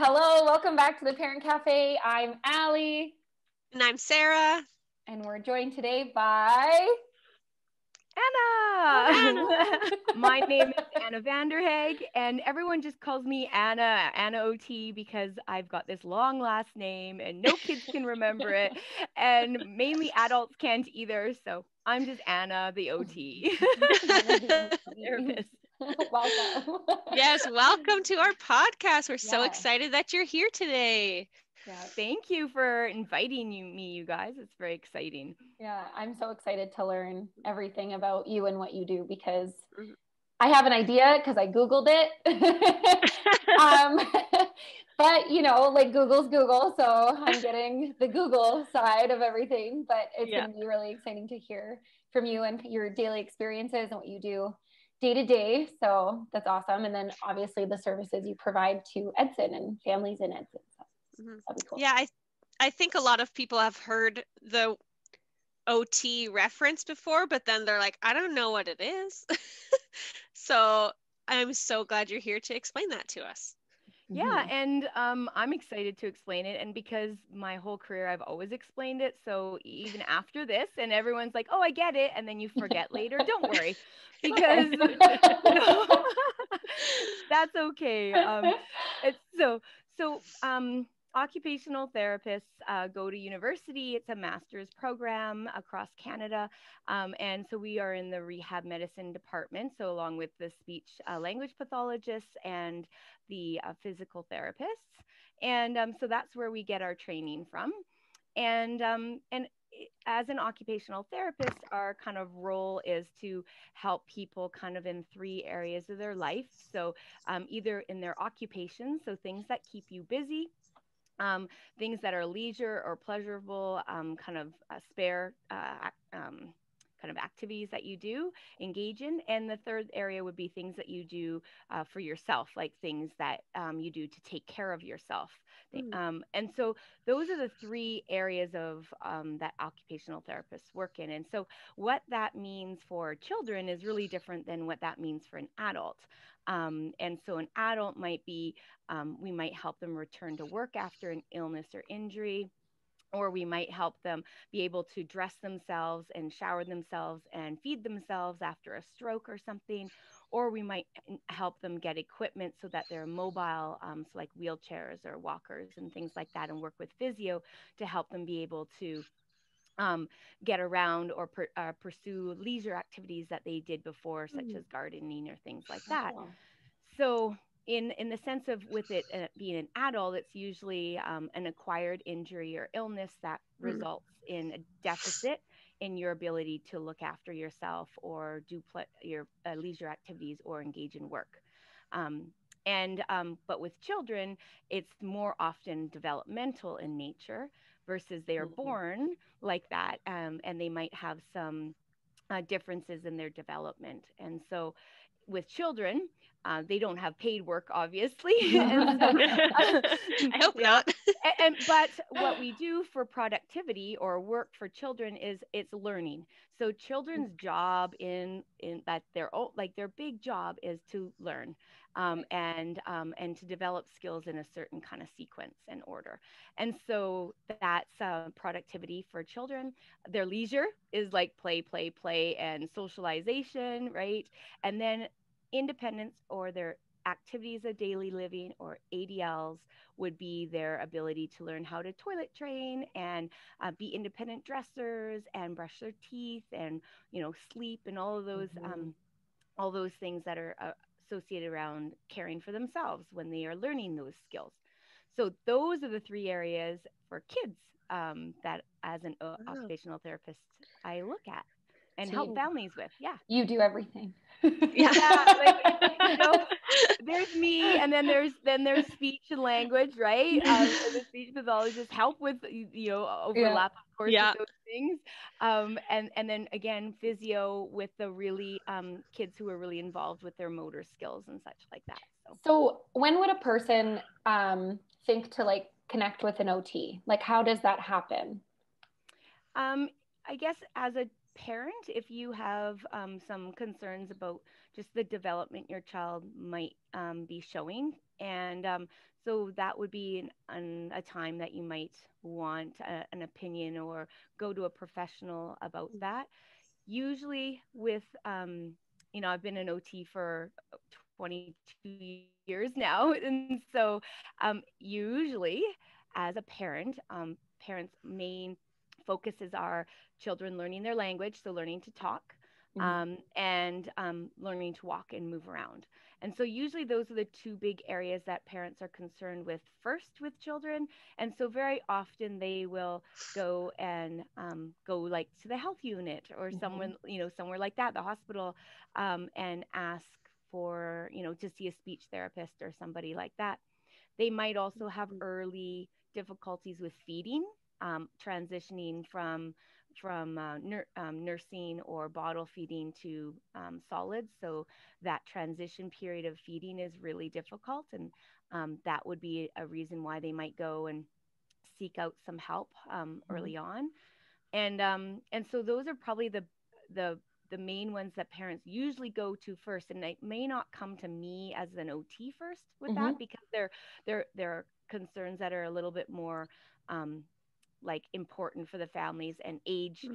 Hello, welcome back to the Parent Cafe. I'm Allie. And I'm Sarah. And we're joined today by Anna. My name is Anna Vander Haeghe, and everyone just calls me Anna OT, because I've got this long last name and no kids can remember it, and mainly adults can't either. So I'm just Anna, the OT. Therapist. Welcome. Yes, welcome to our podcast. We're so Yeah. excited that you're here today. Yeah. Thank you for inviting me, you guys. It's very exciting. Yeah, I'm so excited to learn everything about you and what you do, because I have an idea because I Googled it. But like Google's Google, so I'm getting the Google side of everything, but it's going to be really exciting to hear from you and your daily experiences and what you do day to day. So that's awesome. And then obviously the services you provide to Edson and families in Edson. So that'd be cool. Yeah, I think a lot of people have heard the OT reference before, but then they're like, I don't know what it is. So I'm so glad you're here to explain that to us. Yeah, and I'm excited to explain it. And because my whole career, I've always explained it. So even after this, and everyone's like, oh, I get it. And then you forget later. Don't worry, because that's okay. Occupational therapists go to university. It's a master's program across Canada. And so we are in the rehab medicine department. So along with the speech language pathologists and the physical therapists. And so that's where we get our training from. And as an occupational therapist, our kind of role is to help people kind of in 3 areas of their life. So either in their occupation, so things that keep you busy, things that are leisure or pleasurable, kind of spare kind of activities that you do engage in. And the third area would be things that you do for yourself, like things that you do to take care of yourself. And so those are the 3 areas of that occupational therapists work in. And so what that means for children is really different than what that means for an adult. And so an adult might be, we might help them return to work after an illness or injury, or we might help them be able to dress themselves and shower themselves and feed themselves after a stroke or something. Or we might help them get equipment so that they're mobile, so like wheelchairs or walkers and things like that, and work with physio to help them be able to get around or pursue leisure activities that they did before, such as gardening or things like that. So in the sense of with it being an adult, it's usually an acquired injury or illness that results in a deficit in your ability to look after yourself or do your leisure activities or engage in work. But with children, it's more often developmental in nature versus they are born like that, and they might have some differences in their development. And so with children, they don't have paid work, obviously. I hope not. But what we do for productivity or work for children is it's learning. So children's job in that their big job is to learn, and to develop skills in a certain kind of sequence and order. And so that's productivity for children. Their leisure is like play, and socialization, right? And then independence, or their activities of daily living, or ADLs, would be their ability to learn how to toilet train and be independent dressers and brush their teeth and sleep, and all of those things that are associated around caring for themselves when they are learning those skills. So those are the 3 areas for kids that as an occupational therapist I look at and help families with. Yeah. You do everything. There's me, and then there's speech and language, right? And the speech pathologists help with overlap, of course, with those things. And then again, physio with the really kids who are really involved with their motor skills and such like that. So when would a person think to connect with an OT? Like, how does that happen? I guess as a parent, if you have some concerns about just the development your child might be showing, and so that would be a time that you might want an opinion or go to a professional about that. Usually with I've been an OT for 22 years now, and so usually as a parent, parents main focuses are children learning their language, so learning to talk, and learning to walk and move around. And so usually those are the two big areas that parents are concerned with first with children. And so very often they will go and go like to the health unit or someone, somewhere like that, the hospital, and ask for, to see a speech therapist or somebody like that. They might also have early difficulties with feeding, transitioning from nursing or bottle feeding to solids. So that transition period of feeding is really difficult, and that would be a reason why they might go and seek out some help early on. And so those are probably the the main ones that parents usually go to first, and they may not come to me as an OT first with that, because they're concerns that are a little bit more like important for the families and age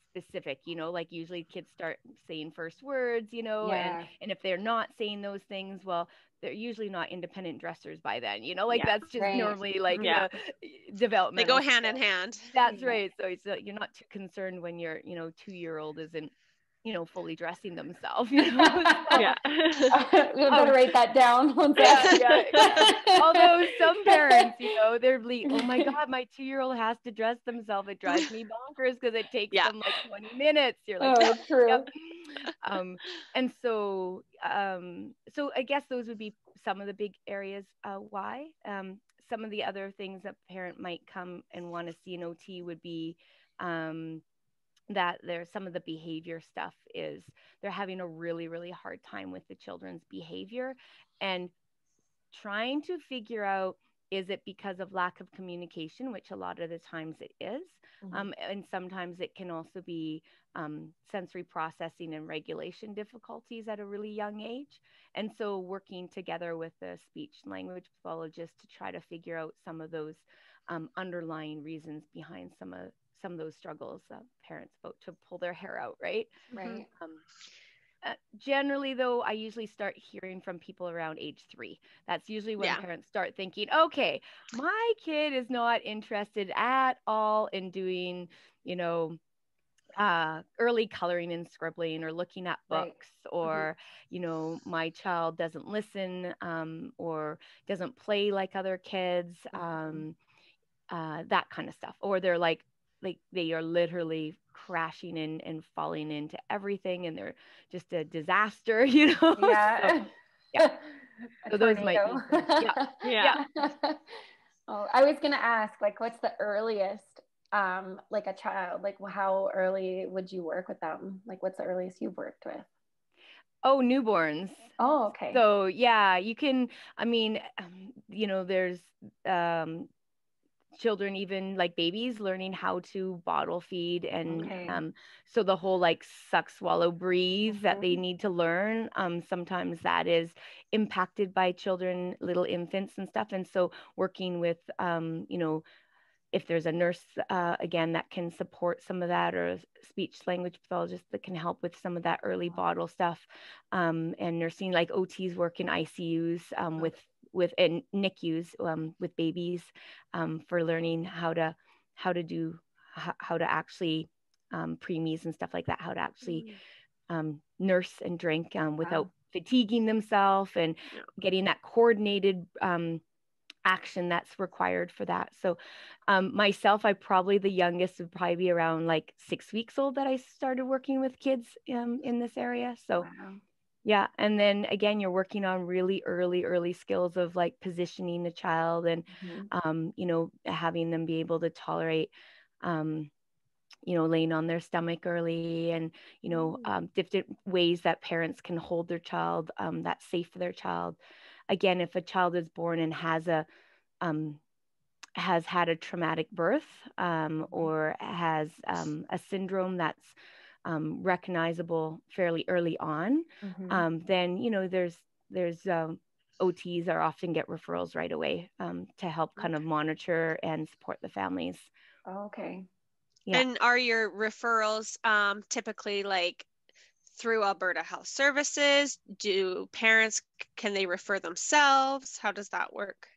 specific, like usually kids start saying first words, and if they're not saying those things, well, they're usually not independent dressers by then, like that's just normally like the developmental. They go hand in hand. That's right. So it's you're not too concerned when your 2-year-old isn't fully dressing themselves, We better write that down. Although some parents, they're like, oh my God, my 2-year-old has to dress themselves. It drives me bonkers because it takes them like 20 minutes. You're like, oh, true. Yep. And so I guess those would be some of the big areas why. Some of the other things that parent might come and want to see an OT would be that there's some of the behavior stuff is they're having a really, really hard time with the children's behavior and trying to figure out, is it because of lack of communication, which a lot of the times it is. And sometimes it can also be sensory processing and regulation difficulties at a really young age. And so working together with the speech language pathologist to try to figure out some of those underlying reasons behind some of those struggles parents about to pull their hair out, right? Right. Generally, though, I usually start hearing from people around age 3. That's usually when parents start thinking, okay, my kid is not interested at all in doing, early coloring and scribbling or looking at books, or, my child doesn't listen or doesn't play like other kids, that kind of stuff. Or they're like they are literally crashing in and falling into everything, and they're just a disaster, Yeah. So those might be yeah. Oh, I was gonna ask, like, what's the earliest like a child, like how early would you work with them? Like, what's the earliest you've worked with? Oh, newborns. Oh, okay. So yeah, you can, I mean, there's children, even like babies, learning how to bottle feed, and so the whole like suck, swallow, breathe that they need to learn, sometimes that is impacted by children, little infants and stuff. And so working with if there's a nurse again that can support some of that, or a speech language pathologist that can help with some of that early bottle stuff, and nursing, like OTs work in ICUs with and NICUs with babies, for learning how to actually preemies and stuff like that, how to actually nurse and drink without fatiguing themselves, and getting that coordinated action that's required for that. So myself, I probably the youngest would probably be around like 6 weeks old that I started working with kids in this area. So yeah. And then again, you're working on really early skills of like positioning the child, and having them be able to tolerate laying on their stomach early, and different ways that parents can hold their child that's safe for their child. Again, if a child is born and has had a traumatic birth, or has a syndrome that's recognizable fairly early on, then, you know, there's OTs are often get referrals right away to help kind of monitor and support the families. Oh, okay. Yeah. And are your referrals typically like through Alberta Health Services? Do parents, can they refer themselves? How does that work?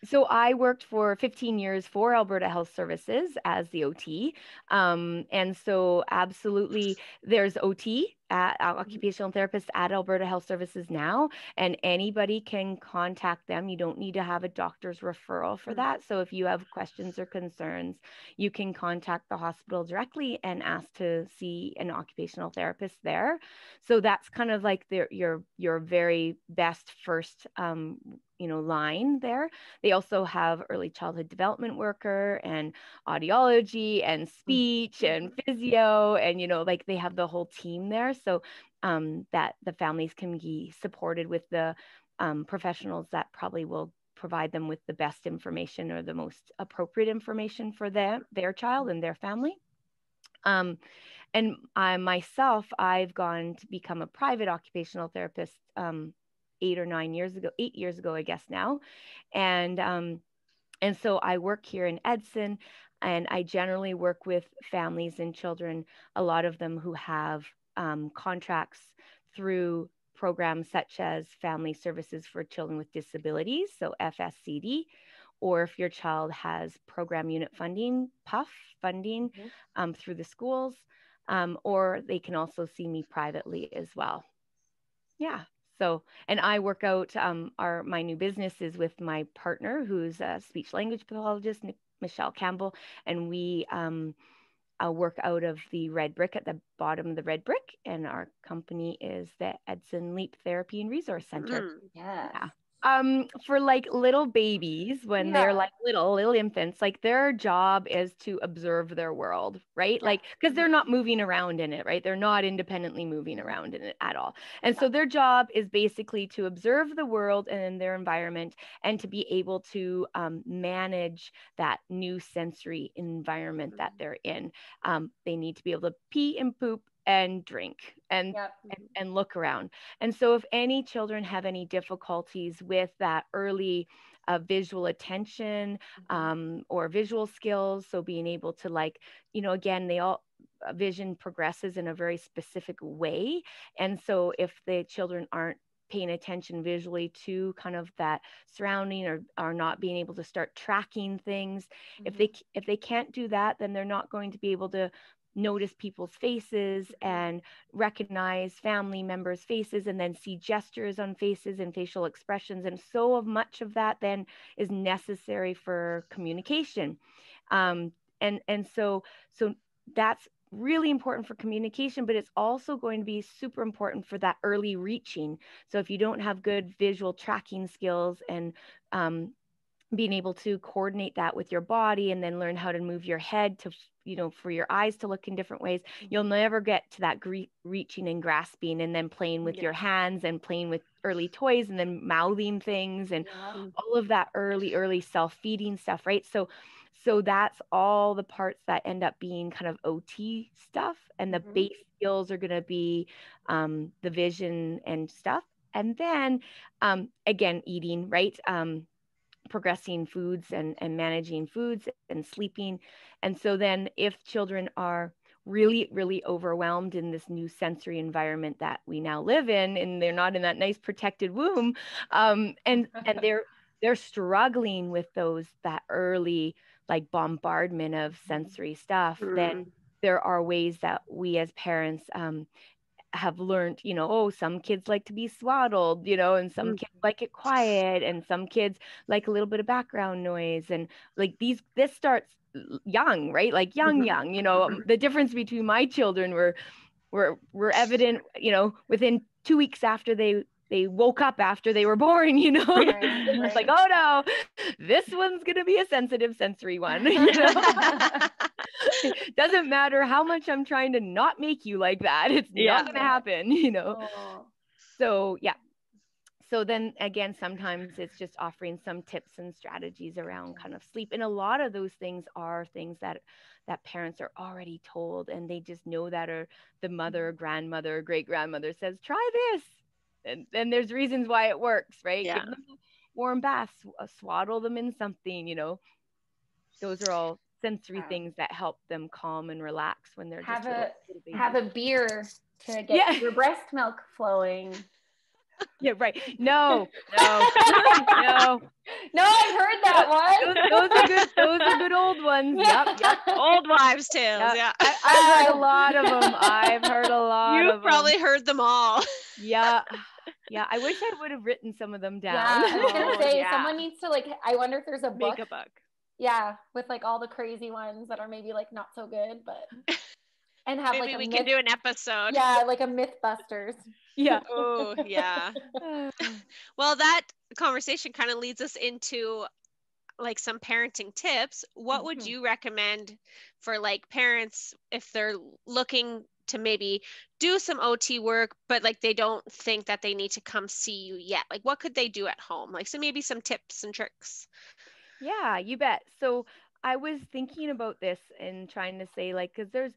So I worked for 15 years for Alberta Health Services as the OT. And so absolutely there's OT at occupational therapist at Alberta Health Services now, and anybody can contact them. You don't need to have a doctor's referral for that. So if you have questions or concerns, you can contact the hospital directly and ask to see an occupational therapist there. So that's kind of like your very best first line there. They also have early childhood development worker and audiology and speech and physio, and like they have the whole team there, so that the families can be supported with the professionals that probably will provide them with the best information or the most appropriate information for their child and their family. And I've gone to become a private occupational therapist 8 years ago, I guess now. And so I work here in Edson, and I generally work with families and children, a lot of them who have contracts through programs such as Family Services for Children with Disabilities, so FSCD, or if your child has program unit funding, PUF funding through the schools, or they can also see me privately as well. Yeah. So, and I work out, my new business is with my partner, who's a speech language pathologist, Michelle Campbell, and we work out of the red brick at the bottom of the red brick, and our company is the Edson Leap Therapy and Resource Center. Yes. Yeah. For like little babies, when they're like little infants, like their job is to observe their world, right? Like, because they're not moving around in it, right? They're not independently moving around in it at all. And so their job is basically to observe the world and their environment, and to be able to manage that new sensory environment that they're in. They need to be able to pee and poop and drink and look around. And so if any children have any difficulties with that early visual attention or visual skills, so being able to again, vision progresses in a very specific way. And so if the children aren't paying attention visually to kind of that surrounding, or are not being able to start tracking things, if they can't do that, then they're not going to be able to notice people's faces and recognize family members' faces, and then see gestures on faces and facial expressions. And so much of that then is necessary for communication. And so that's really important for communication, but it's also going to be super important for that early reaching. So if you don't have good visual tracking skills and being able to coordinate that with your body, and then learn how to move your head to, for your eyes to look in different ways, you'll never get to that reaching and grasping, and then playing with your hands and playing with early toys, and then mouthing things, and all of that early self-feeding stuff, right? So that's all the parts that end up being kind of OT stuff, and the base skills are going to be the vision and stuff. And then again, eating, right? Progressing foods and managing foods and sleeping. And so then if children are really, really overwhelmed in this new sensory environment that we now live in, and they're not in that nice protected womb, and they're struggling with that early bombardment of sensory stuff, then there are ways that we as parents have learned, some kids like to be swaddled, and some kids like it quiet, and some kids like a little bit of background noise. And this starts young, right? Like young, the difference between my children were evident, within 2 weeks after they woke up after they were born, It's like, oh no, this one's going to be a sensitive sensory one, Doesn't matter how much I'm trying to not make you like that. It's not going to happen, So, yeah. So then again, sometimes it's just offering some tips and strategies around kind of sleep. And a lot of those things are things that parents are already told, and they just know that, or the mother or grandmother or great grandmother says, try this. And then there's reasons why it works, right? Yeah. Give them a warm bath, swaddle them in something, those are all sensory things that help them calm and relax when they're just little babies. Have a beer to get Yeah. your breast milk flowing. Yeah, right. No, no, no. No, I've heard that one. Those are good. Those are good old ones. Yep, yep. Old wives' tales. Yeah. I've heard a lot of them. I've heard a lot You've of probably them. heard them all. Yeah. Yeah. I wish I would have written some of them down. Yeah, I was gonna say Yeah. someone needs to I wonder if there's a book. Make a book. Yeah, with all the crazy ones that are maybe not so good, but and have maybe we can do an episode. Yeah, like a Mythbusters. Yeah. Oh, yeah. Well, that conversation kind of leads us into some parenting tips. What would you recommend for parents if they're looking to maybe do some OT work, but they don't think that they need to come see you yet? What could they do at home? So maybe some tips and tricks. Yeah, you bet. So I was thinking about this and trying to say because there's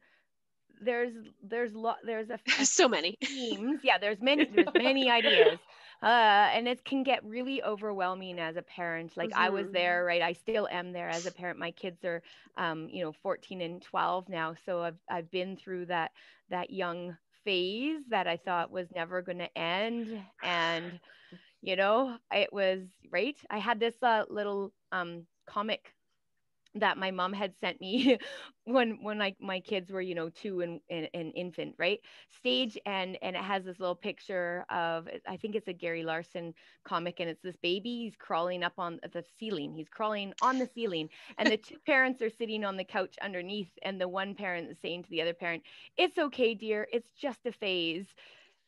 so many themes. Yeah, there's many ideas. And it can get really overwhelming as a parent. I was there, right? I still am there as a parent. My kids are 14 and 12 now, so I've been through that young phase that I thought was never going to end. And it was right. I had this little comic that my mom had sent me when my kids were 2 and an infant, right, stage, and it has this little picture of, I think it's a Gary Larson comic, and it's this baby. He's crawling up on the ceiling. He's crawling on the ceiling, and the two parents are sitting on the couch underneath, and the one parent is saying to the other parent, "It's okay, dear. It's just a phase."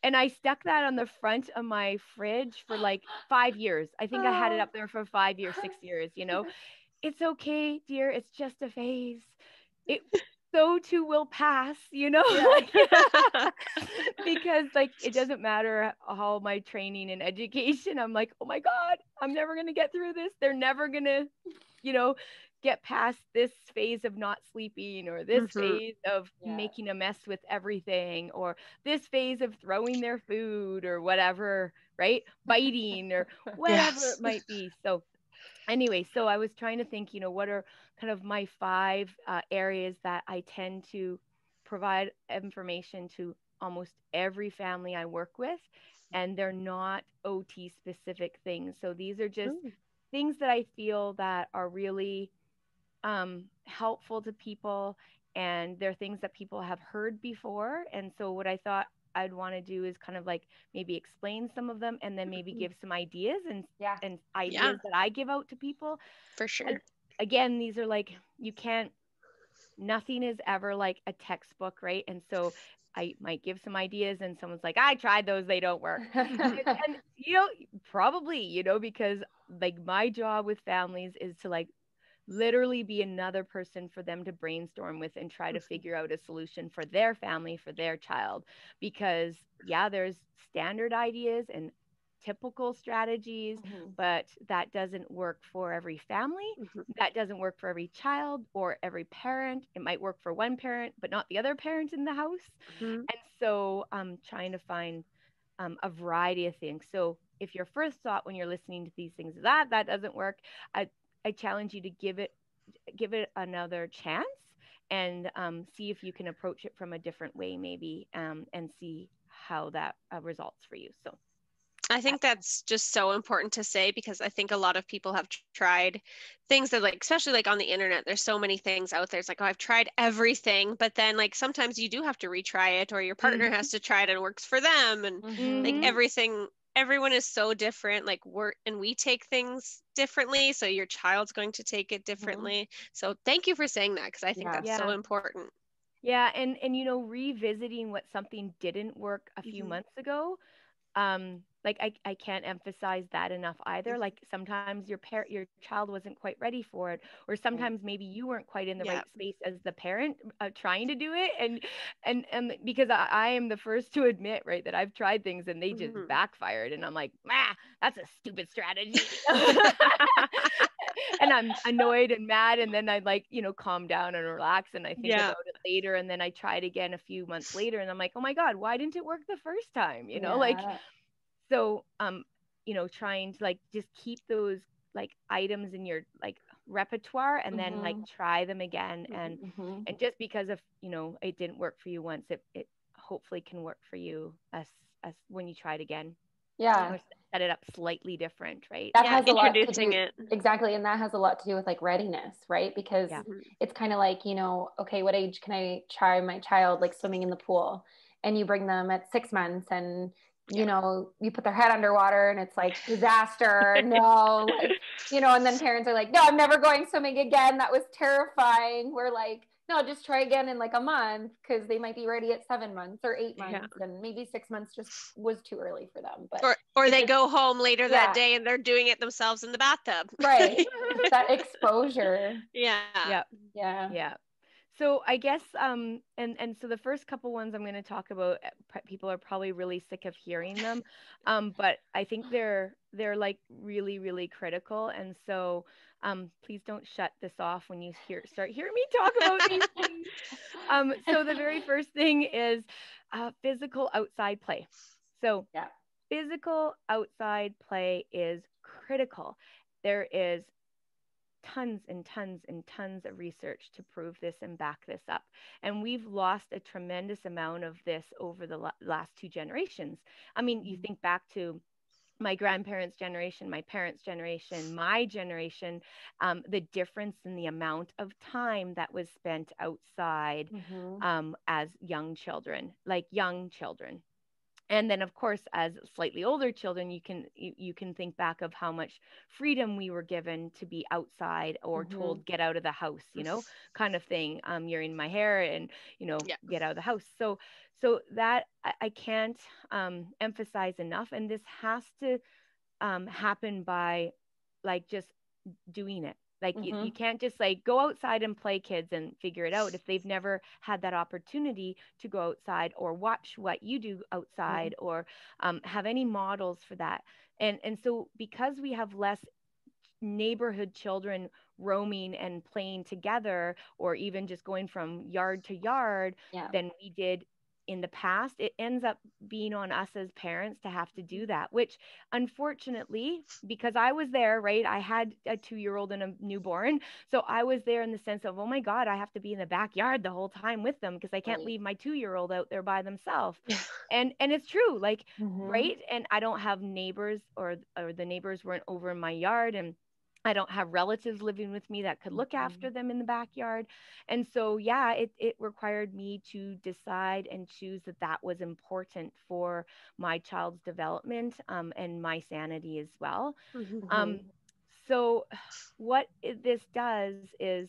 And I stuck that on the front of my fridge for 5 years. I think I had it up there for 5 years, 6 years. It's okay, dear. It's just a phase. It so too will pass, Yeah. because it doesn't matter how my training and education. I'm oh my God, I'm never going to get through this. They're never going to, get past this phase of not sleeping, or this phase of making a mess with everything, or this phase of throwing their food or whatever, right? Biting or whatever it might be. So anyway, so I was trying to think, what are kind of my 5 areas that I tend to provide information to almost every family I work with, and they're not OT specific things. So these are just things that I feel that are really helpful to people, and they're things that people have heard before. And so what I thought I'd want to do is kind of maybe explain some of them, and then maybe give some ideas and ideas that I give out to people. For sure. Again, these are nothing is ever a textbook, right? And so I might give some ideas, and someone's like, "I tried those, they don't work." and probably, because my job with families is to literally be another person for them to brainstorm with and try to figure out a solution for their family, for their child. Because there's standard ideas and typical strategies, but that doesn't work for every family. That doesn't work for every child or every parent. It might work for one parent, but not the other parent in the house. And so I'm trying to find a variety of things. So if your first thought when you're listening to these things is that doesn't work, I challenge you to give it another chance, and see if you can approach it from a different way, maybe, and see how that results for you. So I think that's just so important to say, because I think a lot of people have tried things that especially on the internet, there's so many things out there. It's oh, I've tried everything, but then sometimes you do have to retry it, or your partner has to try it and it works for them. And everyone is so different. We take things differently, so your child's going to take it differently. So thank you for saying that, because I think that's so important. Yeah, and revisiting what something didn't work a few months ago, like I can't emphasize that enough either. Like sometimes your child wasn't quite ready for it, or Right. sometimes maybe you weren't quite in the Yeah. right space as the parent trying to do it. And because I am the first to admit, right, that I've tried things and they just Mhm. backfired, and I'm like, that's a stupid strategy. And I'm annoyed and mad, and then I like, calm down and relax, and I think Yeah. about it later, and then I try it again a few months later, and I'm like, oh my God, why didn't it work the first time? Like, Yeah. so trying to like just keep those like items in your like repertoire, and then like Mm-hmm. try them again. and Mm-hmm. and just because of it didn't work for you once, it hopefully can work for you as when you try it again, Yeah. or set it up slightly different, right? That Yeah, has a lot to introducing do, it. exactly, and that has a lot to do with like readiness, right? Because Yeah. Mhm. it's kind of like, okay, what age can I try my child like swimming in the pool? And you bring them at 6 months, and Yeah. you put their head underwater and it's like disaster. No, like, and then parents are like, no, I'm never going swimming again. That was terrifying. We're like, no, just try again in like a month, because they might be ready at 7 months or 8 months, Yeah. and maybe 6 months just was too early for them. But Or it's they just, go home later that yeah, day and they're doing it themselves in the bathtub. right. That exposure. Yeah. Yeah. Yeah. Yeah. So I guess and so the first couple ones I'm going to talk about, people are probably really sick of hearing them, but I think they're like really really critical. And so please don't shut this off when you start hearing me talk about these things. So the very first thing is physical outside play. So Yeah. physical outside play is critical. There is tons and tons and tons of research to prove this and back this up. And we've lost a tremendous amount of this over the last two generations. I mean, you think back to my grandparents' generation, my parents' generation, my generation, the difference in the amount of time that was spent outside Mm-hmm. as young children, like young children. And then of course as slightly older children, you can think back of how much freedom we were given to be outside, or Mm-hmm. told get out of the house, kind of thing. You're in my hair, and Yeah. get out of the house. So that I can't emphasize enough, and this has to happen by like just doing it. Like you Mm-hmm. can't just like go outside and play, kids, and figure it out if they've never had that opportunity to go outside or watch what you do Mm-hmm. outside, or have any models for that. And so because we have less neighborhood children roaming and playing together, or even just going from yard to yard, Yeah. than we did in the past, it ends up being on us as parents to have to do that, which unfortunately, because I was there, right? I had a 2-year-old and a newborn. So I was there in the sense of, oh my God, I have to be in the backyard the whole time with them, because I can't Right. leave my 2-year-old out there by themselves. And it's true, like, Mm-hmm. right? And I don't have neighbors, or the neighbors weren't over in my yard, and I don't have relatives living with me that could look Mm-hmm. after them in the backyard. And so, yeah, it required me to decide and choose that that was important for my child's development, and my sanity as well. Mhm. Um, so, what this does is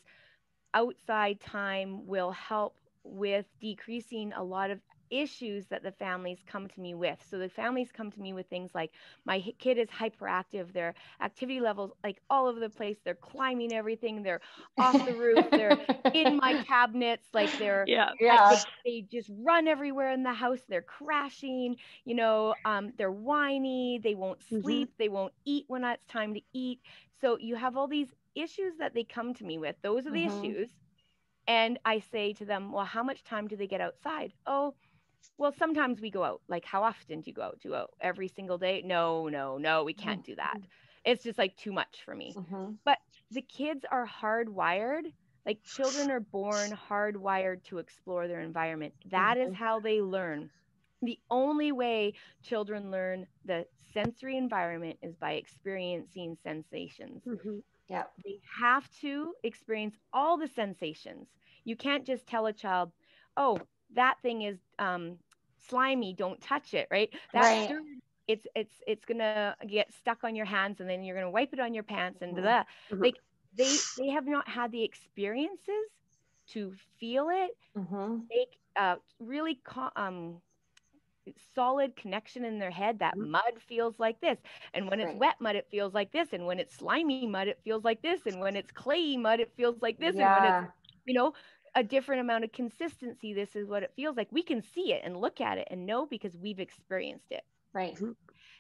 outside time will help with decreasing a lot of issues that the families come to me with. So the families come to me with things like, my kid is hyperactive, their activity levels like all over the place, they're climbing everything, they're off the roof, they're in my cabinets, like Yeah. Yeah. they just run everywhere in the house, they're crashing, they're whiny, they won't Mhm. sleep, they won't eat when it's time to eat. So you have all these issues that they come to me with. Those are the Mm-hmm. issues. And I say to them, well, how much time do they get outside? Oh, well, sometimes we go out. Like, how often do you go out? Do you go out every single day? No, no, no, we can't do that. It's just like too much for me. Mm-hmm. But the kids are hardwired. Like, children are born hardwired to explore their environment. That is Mm-hmm. how they learn. The only way children learn the sensory environment is by experiencing sensations. Mhm. Yeah. They have to experience all the sensations. You can't just tell a child, oh, that thing is slimy, don't touch it, right? That's Right. dirt. It's gonna get stuck on your hands, and then you're gonna wipe it on your pants, and Mm-hmm. blah. Mhm. Like, they have not had the experiences to feel it, Mm-hmm. make really solid connection in their head that mud feels like this, and when it's wet mud it feels like this, and when it's slimy mud it feels like this, and when it's clayey mud it feels like this, and when it's, you know, a different amount of consistency, this is what it feels like. We can see it and look at it and know because we've experienced it. Right.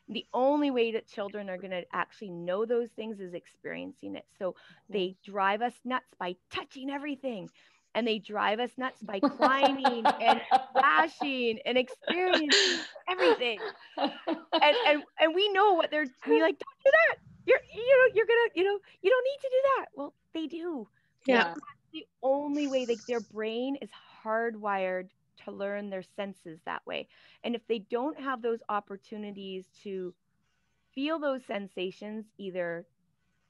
The only way that children are going to actually know those things is experiencing it. So they drive us nuts by touching everything, and they drive us nuts by climbing and splashing and experiencing everything. And we know what we like, don't do that. You're gonna, you don't need to do that. Well, they do. Yeah. That's the only way. Their brain is hardwired to learn their senses that way. And if they don't have those opportunities to feel those sensations, either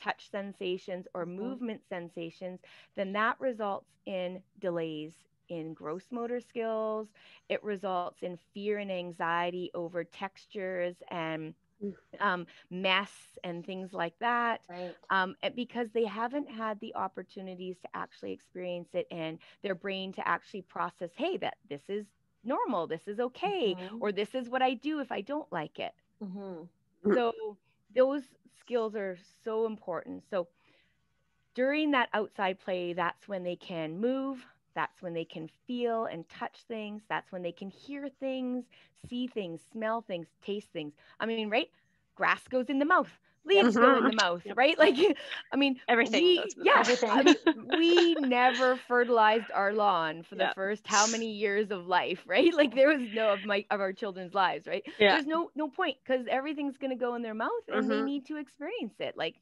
touch sensations or movement sensations, then that results in delays in gross motor skills. It results in fear and anxiety over textures and mess and things like that. Right. Because they haven't had the opportunities to actually experience it, and their brain to actually process, hey, that this is normal, this is okay, or this is what I do if I don't like it. So those skills are so important. So during that outside play, that's when they can move. That's when they can feel and touch things. That's when they can hear things, see things, smell things, taste things. I mean, right? Grass goes in the mouth. Leaves go in the mouth, right? Like, I mean, everything goes in the mouth. Everything. I mean, we never fertilized our lawn for the first how many years of life, right? Like, there was no of our children's lives, right? There's no point, because everything's going to go in their mouth, and they need to experience it. Like,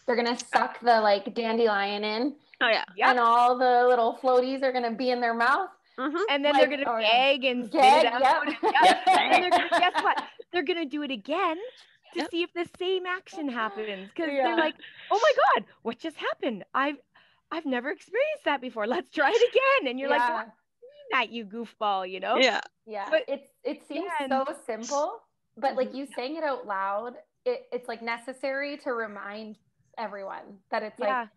they're gonna suck the like dandelion in. Oh yeah. And all the little floaties are gonna be in their mouth. And then they're gonna gag and spit it out. And they're gonna, guess what? They're gonna do it again to see if the same action happens. Because they're like, oh my God, what just happened? I've never experienced that before. Let's try it again. And you're like, what that, you goofball, you know? Yeah. But it seems so simple, but like you saying it out loud, it's like necessary to remind everyone that it's like,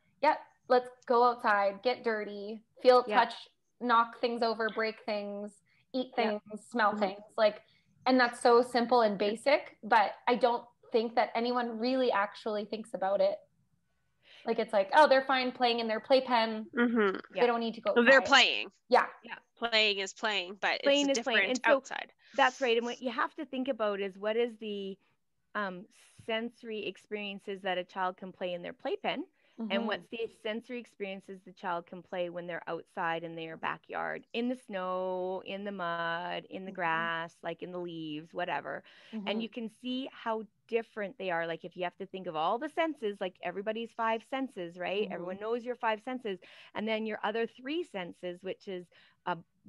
let's go outside, get dirty, feel, touch, knock things over, break things, eat things, smell things, like, and that's so simple and basic, but I don't think that anyone really actually thinks about it. Like, it's like, oh, they're fine playing in their playpen. They don't need to go outside. So they're playing. Yeah. Playing is playing, but playing it's different and so, outside. That's right. And what you have to think about is, what is the sensory experiences that a child can play in their playpen, and what's the sensory experiences the child can play when they're outside in their backyard, in the snow, in the mud, in the grass, like in the leaves, whatever. And you can see how different they are. Like, if you have to think of all the senses, like everybody's 5 senses, right? Everyone knows your 5 senses. And then your other 3 senses, which is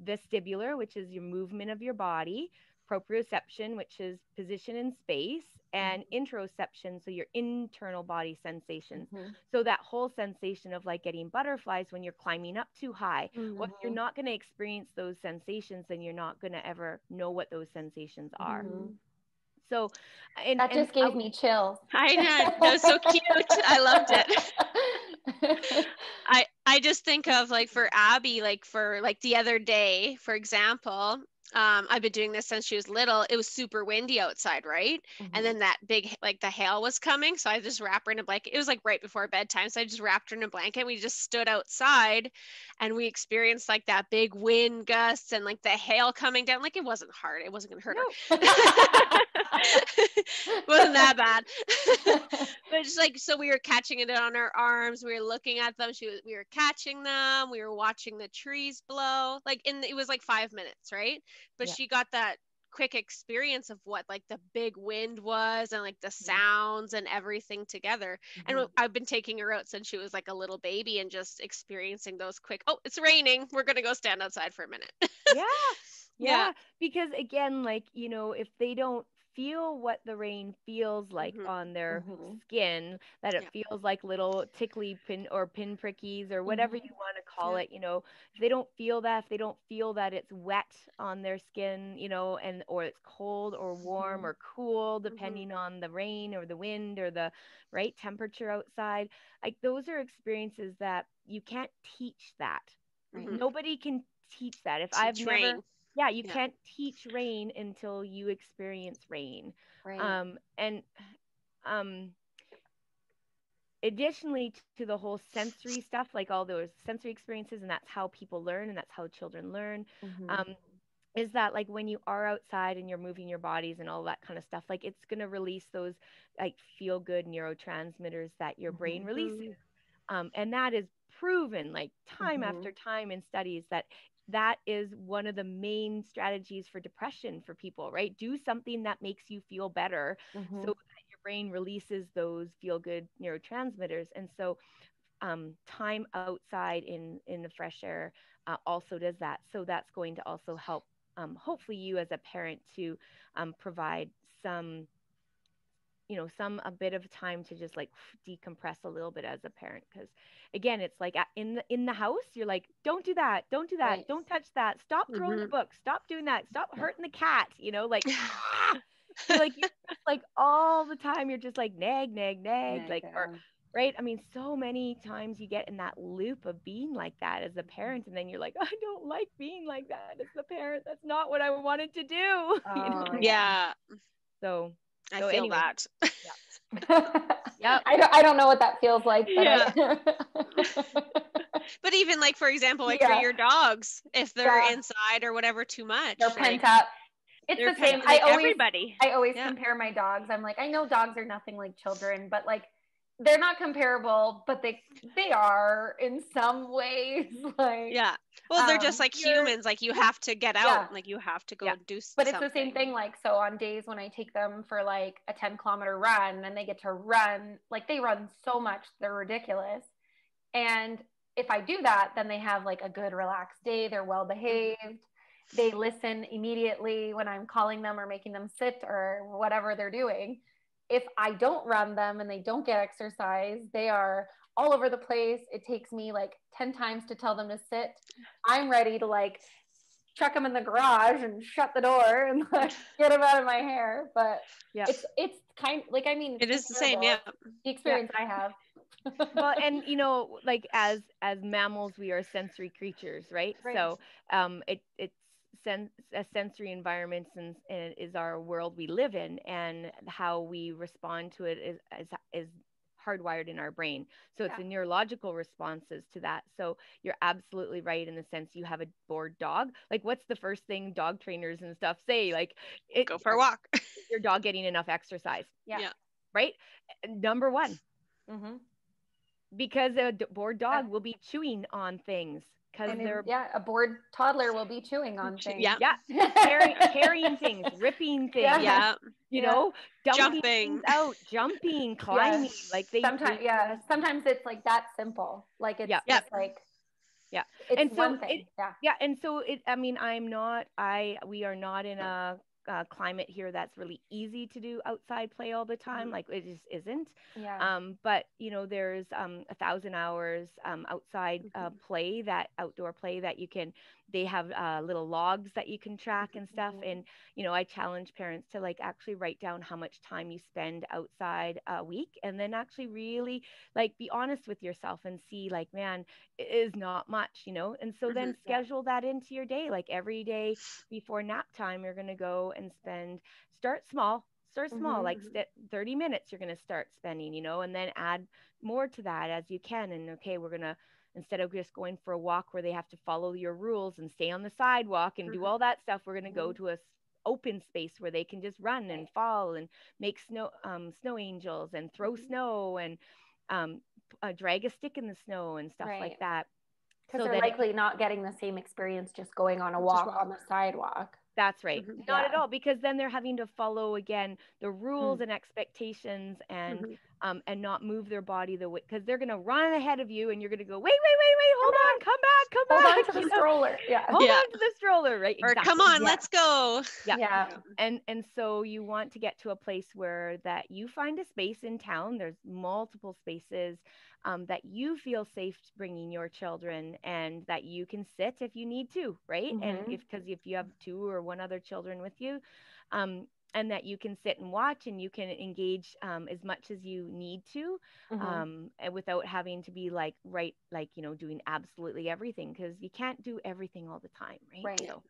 vestibular, which is your movement of your body, proprioception, which is position in space, and interoception, so your internal body sensations. So that whole sensation of like getting butterflies when you're climbing up too high, well, if you're not going to experience those sensations, then you're not going to ever know what those sensations are. So that just gave me chills. I know, that was so cute. I loved it. I just think of, like, for Abby, like, for like the other day, for example, I've been doing this since she was little. It was super windy outside, right? And then that big, like, the hail was coming. So I just wrapped her in a blanket. It was like right before bedtime. So I just wrapped her in a blanket. We just stood outside and we experienced like that big wind gusts and like the hail coming down. Like, it wasn't hard. It wasn't going to hurt her. It wasn't that bad. But it's like, so we were catching it on our arms. We were looking at them. We were catching them. We were watching the trees blow. Like, it was like 5 minutes, right? But she got that quick experience of what like the big wind was, and like the sounds and everything together. And I've been taking her out since she was like a little baby, and just experiencing those quick, oh, it's raining, we're gonna go stand outside for a minute. Yeah, because again, like, you know, if they don't feel what the rain feels like on their skin, that it feels like little tickly pin prickies or whatever you want to call it, you know, if they don't feel that, if they don't feel that it's wet on their skin, you know, and or it's cold or warm or cool depending on the rain or the wind or the right temperature outside, like, those are experiences that you can't teach that. Nobody can teach that. If I've never Yeah, you can't teach rain until you experience rain. Right. And additionally to the whole sensory stuff, like all those sensory experiences, and that's how people learn and that's how children learn. Mm-hmm. Um, is that like when you are outside and you're moving your bodies and all that kind of stuff, like it's going to release those like feel good neurotransmitters that your brain releases. And that is proven like time Mm-hmm. after time in studies that that is one of the main strategies for depression for people, right? Do something that makes you feel better so Mm-hmm. that your brain releases those feel good neurotransmitters. And so time outside in the fresh air also does that. So that's going to also help, hopefully, you as a parent to provide some, some a bit of time to just like decompress a little bit as a parent. Because again, it's like in the house, you're like, don't do that, Right. don't touch that, stop throwing the Mhm. book, stop doing that, stop hurting the cat, like you're just like all the time you're just like nag like, or right, I mean, so many times you get in that loop of being like that as a parent, and then you're like, I don't like being like that as the parent, that's not what I wanted to do. Oh yeah. Yeah, So I so feel anyway, that. yep. I don't know what that feels like, but Yeah. I But even like for example, like for yeah, your dogs, if they're yeah, inside or whatever too they're much, pent like up. It's They're the same. like everybody. I always yeah. compare my dogs. I'm like, I know dogs are nothing like children, but like they're not comparable, but they are in some ways. Like, Yeah. Well, they're just like you're humans. Like you have to get out. yeah, Like you have to Yeah. go do but it's the same something. thing. Like, so on days when I take them for like a 10-kilometer run and they get to run, like they run so much, they're ridiculous. And if I do that, then they have like a good relaxed day. They're well behaved. They listen immediately when I'm calling them or making them sit or whatever they're doing. If I don't run them and they don't get exercise, they are all over the place. It takes me like 10 times to tell them to sit. I'm ready to like chuck them in the garage and shut the door and like get them out of my hair. But Yeah. it's kind like, I mean, It it's is the same. Yeah. comparable. It's the Yeah. experience I have. Well, and like as mammals, we are sensory creatures, right? Right. So, it's sensory environments and is our world we live in, and how we respond to it is hardwired in our brain. So it's Yeah. the neurological responses to that. So you're absolutely right in the sense you have a bored dog. Like, what's the first thing dog trainers and stuff say? Like, Go for a walk. is your dog getting enough exercise? Yeah. Yeah. Right? Number one, Mm-hmm. because a bored dog will be chewing on things because And they're yeah, a bored toddler will be chewing on things. Yeah. yeah, carrying things, ripping things, Yeah. Yeah. Yeah. dumping Jumping. things out, jumping, Yeah. climbing, like they Sometimes, yeah. Sometimes it's like that simple. Like it's yeah. Yeah. just like Yeah. it's And so one thing. Yeah. and so I mean, we are not in a climate here that's really easy to do outside play all the time. Like, it just isn't. Yeah. But there's 1,000 hours outside play, that outdoor play that they have little logs that you can track and stuff. Mhm. And, I challenge parents to like actually write down how much time you spend outside a week, and then actually really like be honest with yourself and see like, man, it is not much, and so then Yeah. schedule that into your day. Like every day before nap time, you're going to go and start small, Mhm. like 30 minutes you're going to start spending, and then add more to that as you can. And okay, we're going to, instead of just going for a walk where they have to follow your rules and stay on the sidewalk and do all that stuff, we're going to go to a open space where they can just run and fall and make snow angels and throw snow and um, drag a stick in the snow and stuff like Right. that. Because So they're then likely not getting the same experience just going on a Just walk walk. on the sidewalk. that's right. Not Yeah. at all, because then they're having to follow again the rules Mm. and expectations, and not move their body the way, because they're gonna run ahead of you and you're gonna go, wait, Come hold on, back. come back, come Hold on back, to the stroller. Yeah. hold Yeah. on to the stroller, right? Or come Exactly. on, Yeah. let's go. Yeah. Yeah. And so you want to get to a place where that you find a space in town. There's multiple spaces that you feel safe bringing your children, and that you can sit if you need to, right? And Mhm. because if you have two or one other children with you, um, and that you can sit and watch and you can engage as much as you need to, Mhm. and without having to be like, right, like, doing absolutely everything, because you can't do everything all the time, right? Right. So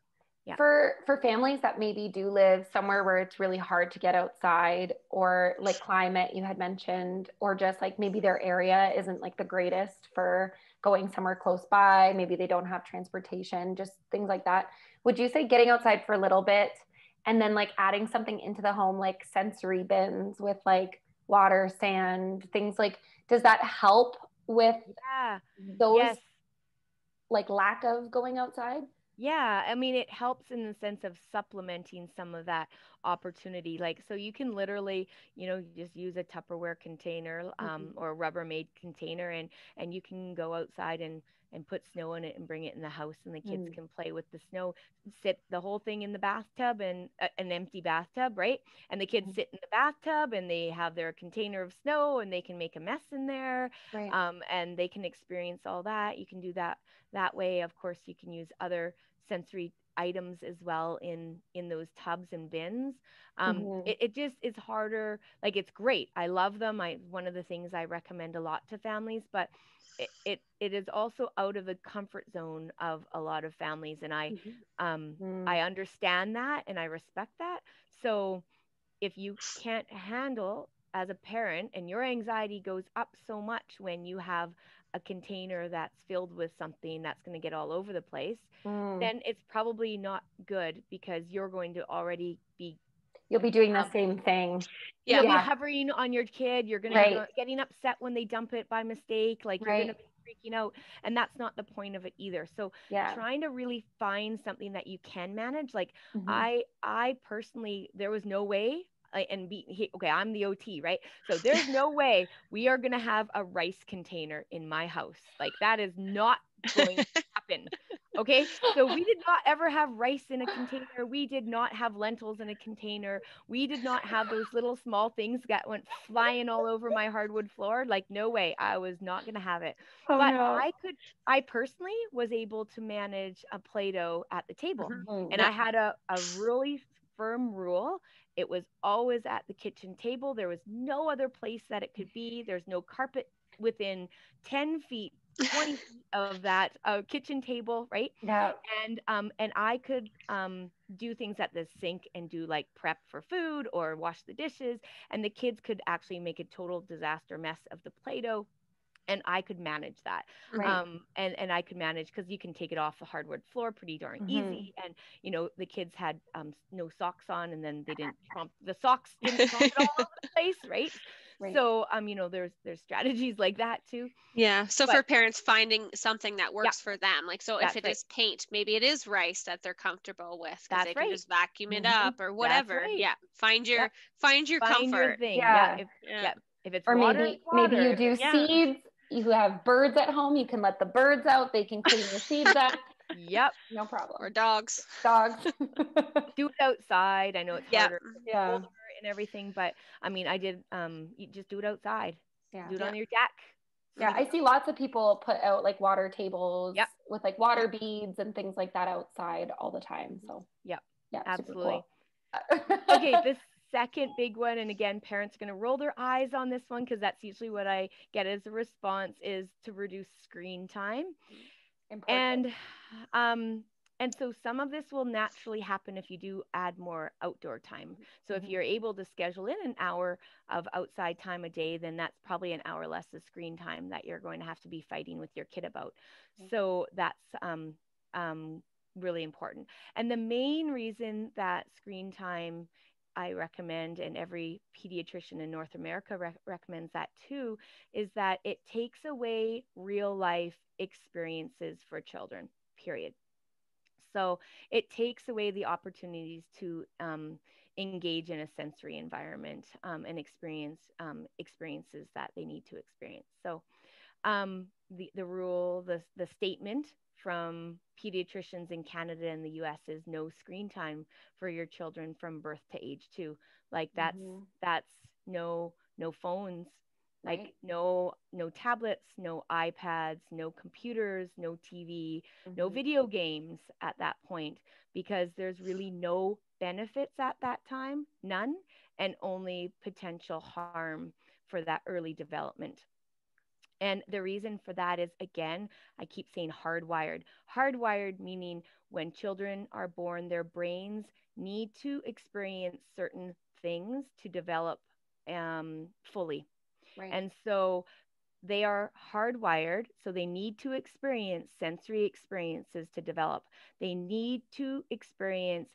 Yeah. For families that maybe do live somewhere where it's really hard to get outside, or like climate you had mentioned, or just like maybe their area isn't like the greatest for going somewhere close by, maybe they don't have transportation, just things like that. Would you say getting outside for a little bit and then like adding something into the home like sensory bins with like water, sand, things like, does that help with Yeah. those Yes. like lack of going outside? Yeah, I mean, it helps in the sense of supplementing some of that opportunity. Like, so you can literally, just use a Tupperware container, Mhm. or a Rubbermaid container, and you can go outside and put snow in it and bring it in the house, and the kids Mm. can play with the snow, sit the whole thing in the bathtub, and an empty bathtub, right? And the kids Mhm. sit in the bathtub and they have their container of snow and they can make a mess in there, Right. and they can experience all that. You can do that way. Of course, you can use other sensory items as well in those tubs and bins. Mhm. It just is harder. Like, it's great, I love them. I One of the things I recommend a lot to families, but it is also out of the comfort zone of a lot of families, and Mhm. um Mm. I understand that and I respect that. So if you can't handle, as a parent, and your anxiety goes up so much when you have a container that's filled with something that's going to get all over the place, Mm. then it's probably not good, because you're going to already be You'll be doing the um, same thing. Yeah. you'll be Yeah. hovering on your kid. You're going to be Right. getting upset when they dump it by mistake. Like, you're going to Right. be freaking out. And that's not the point of it either. So Yeah. trying to really find something that you can manage. Like, Mhm. I personally, there was no way. Okay, I'm the OT, right? So there's no way we are going to have a rice container in my house. Like, that is not going to happen. Okay, so we did not ever have rice in a container. We did not have lentils in a container. We did not have those little small things that went flying all over my hardwood floor. Like, no way. I was not going to have it. Oh But no. I personally was able to manage a Play-Doh at the table. Mhm. And Mm. Yeah. I had a really firm rule. It was always at the kitchen table. There was no other place that it could be. There's no carpet within 10 feet, 20 feet of that kitchen table, right? Yeah. And I could do things at the sink and do like prep for food or wash the dishes, and the kids could actually make a total disaster mess of the Play-Doh, and I could manage that. Right. And I could manage, because you can take it off the hardwood floor pretty darn Mhm. easy. And the kids had no socks on, and then the socks didn't tromp it all over the place, right? Right. So there's strategies like that too. Yeah. So But for parents finding something that yeah, works for them, like, so if that's it right. is paint, maybe it is rice that they're comfortable with because they That's can right. just vacuum it Mhm. up or That's whatever. right. Yeah. Find Yep. your Find your comfort. thing. Yeah. Yeah. Yeah. Yeah. If it's Or water, it's maybe water. you If do it's Yeah. seeds. You have birds at home. You can let the birds out. They can clean your seeds up. Yep. No Or problem. dogs. Dogs. Do it outside. I know it's Yeah. harder, Yeah. colder and everything, but I mean, I did. You just do it outside. Yeah. Do it Yeah. on your deck. Yeah. Sit I see lots of people put out like water tables Yep. with like water beads and things like that outside all the time. So Yep. yeah, super Absolutely. cool. Okay, the second big one, and again, parents are going to roll their eyes on this one, because that's usually what I get as a response, is to reduce screen time. Important. And um and so some of this will naturally happen if you do add more outdoor time. So if Mhm. you're able to schedule in an hour of outside time a day, then that's probably an hour less of screen time that you're going to have to be fighting with your kid about. So that's um really important. And the main reason that screen time, I recommend, and every pediatrician in North America recommends that too, is that it takes away real life experiences for children, period. So it takes away the opportunities to engage in a sensory environment, and experience experiences that they need to experience. So the rule, the statement from pediatricians in Canada and the US is no screen time for your children from birth to age 2. Like, Mhm. that's no phones, like Right. no tablets, no iPads, no computers, no TV, no Mhm. video games at that point, because there's really no benefits at that time, none, and only potential harm for that early development. And the reason for that is, again, I keep saying hardwired. Hardwired meaning when children are born, their brains need to experience certain things to develop fully. Right. And so they are hardwired, so they need to experience sensory experiences to develop. They need to experience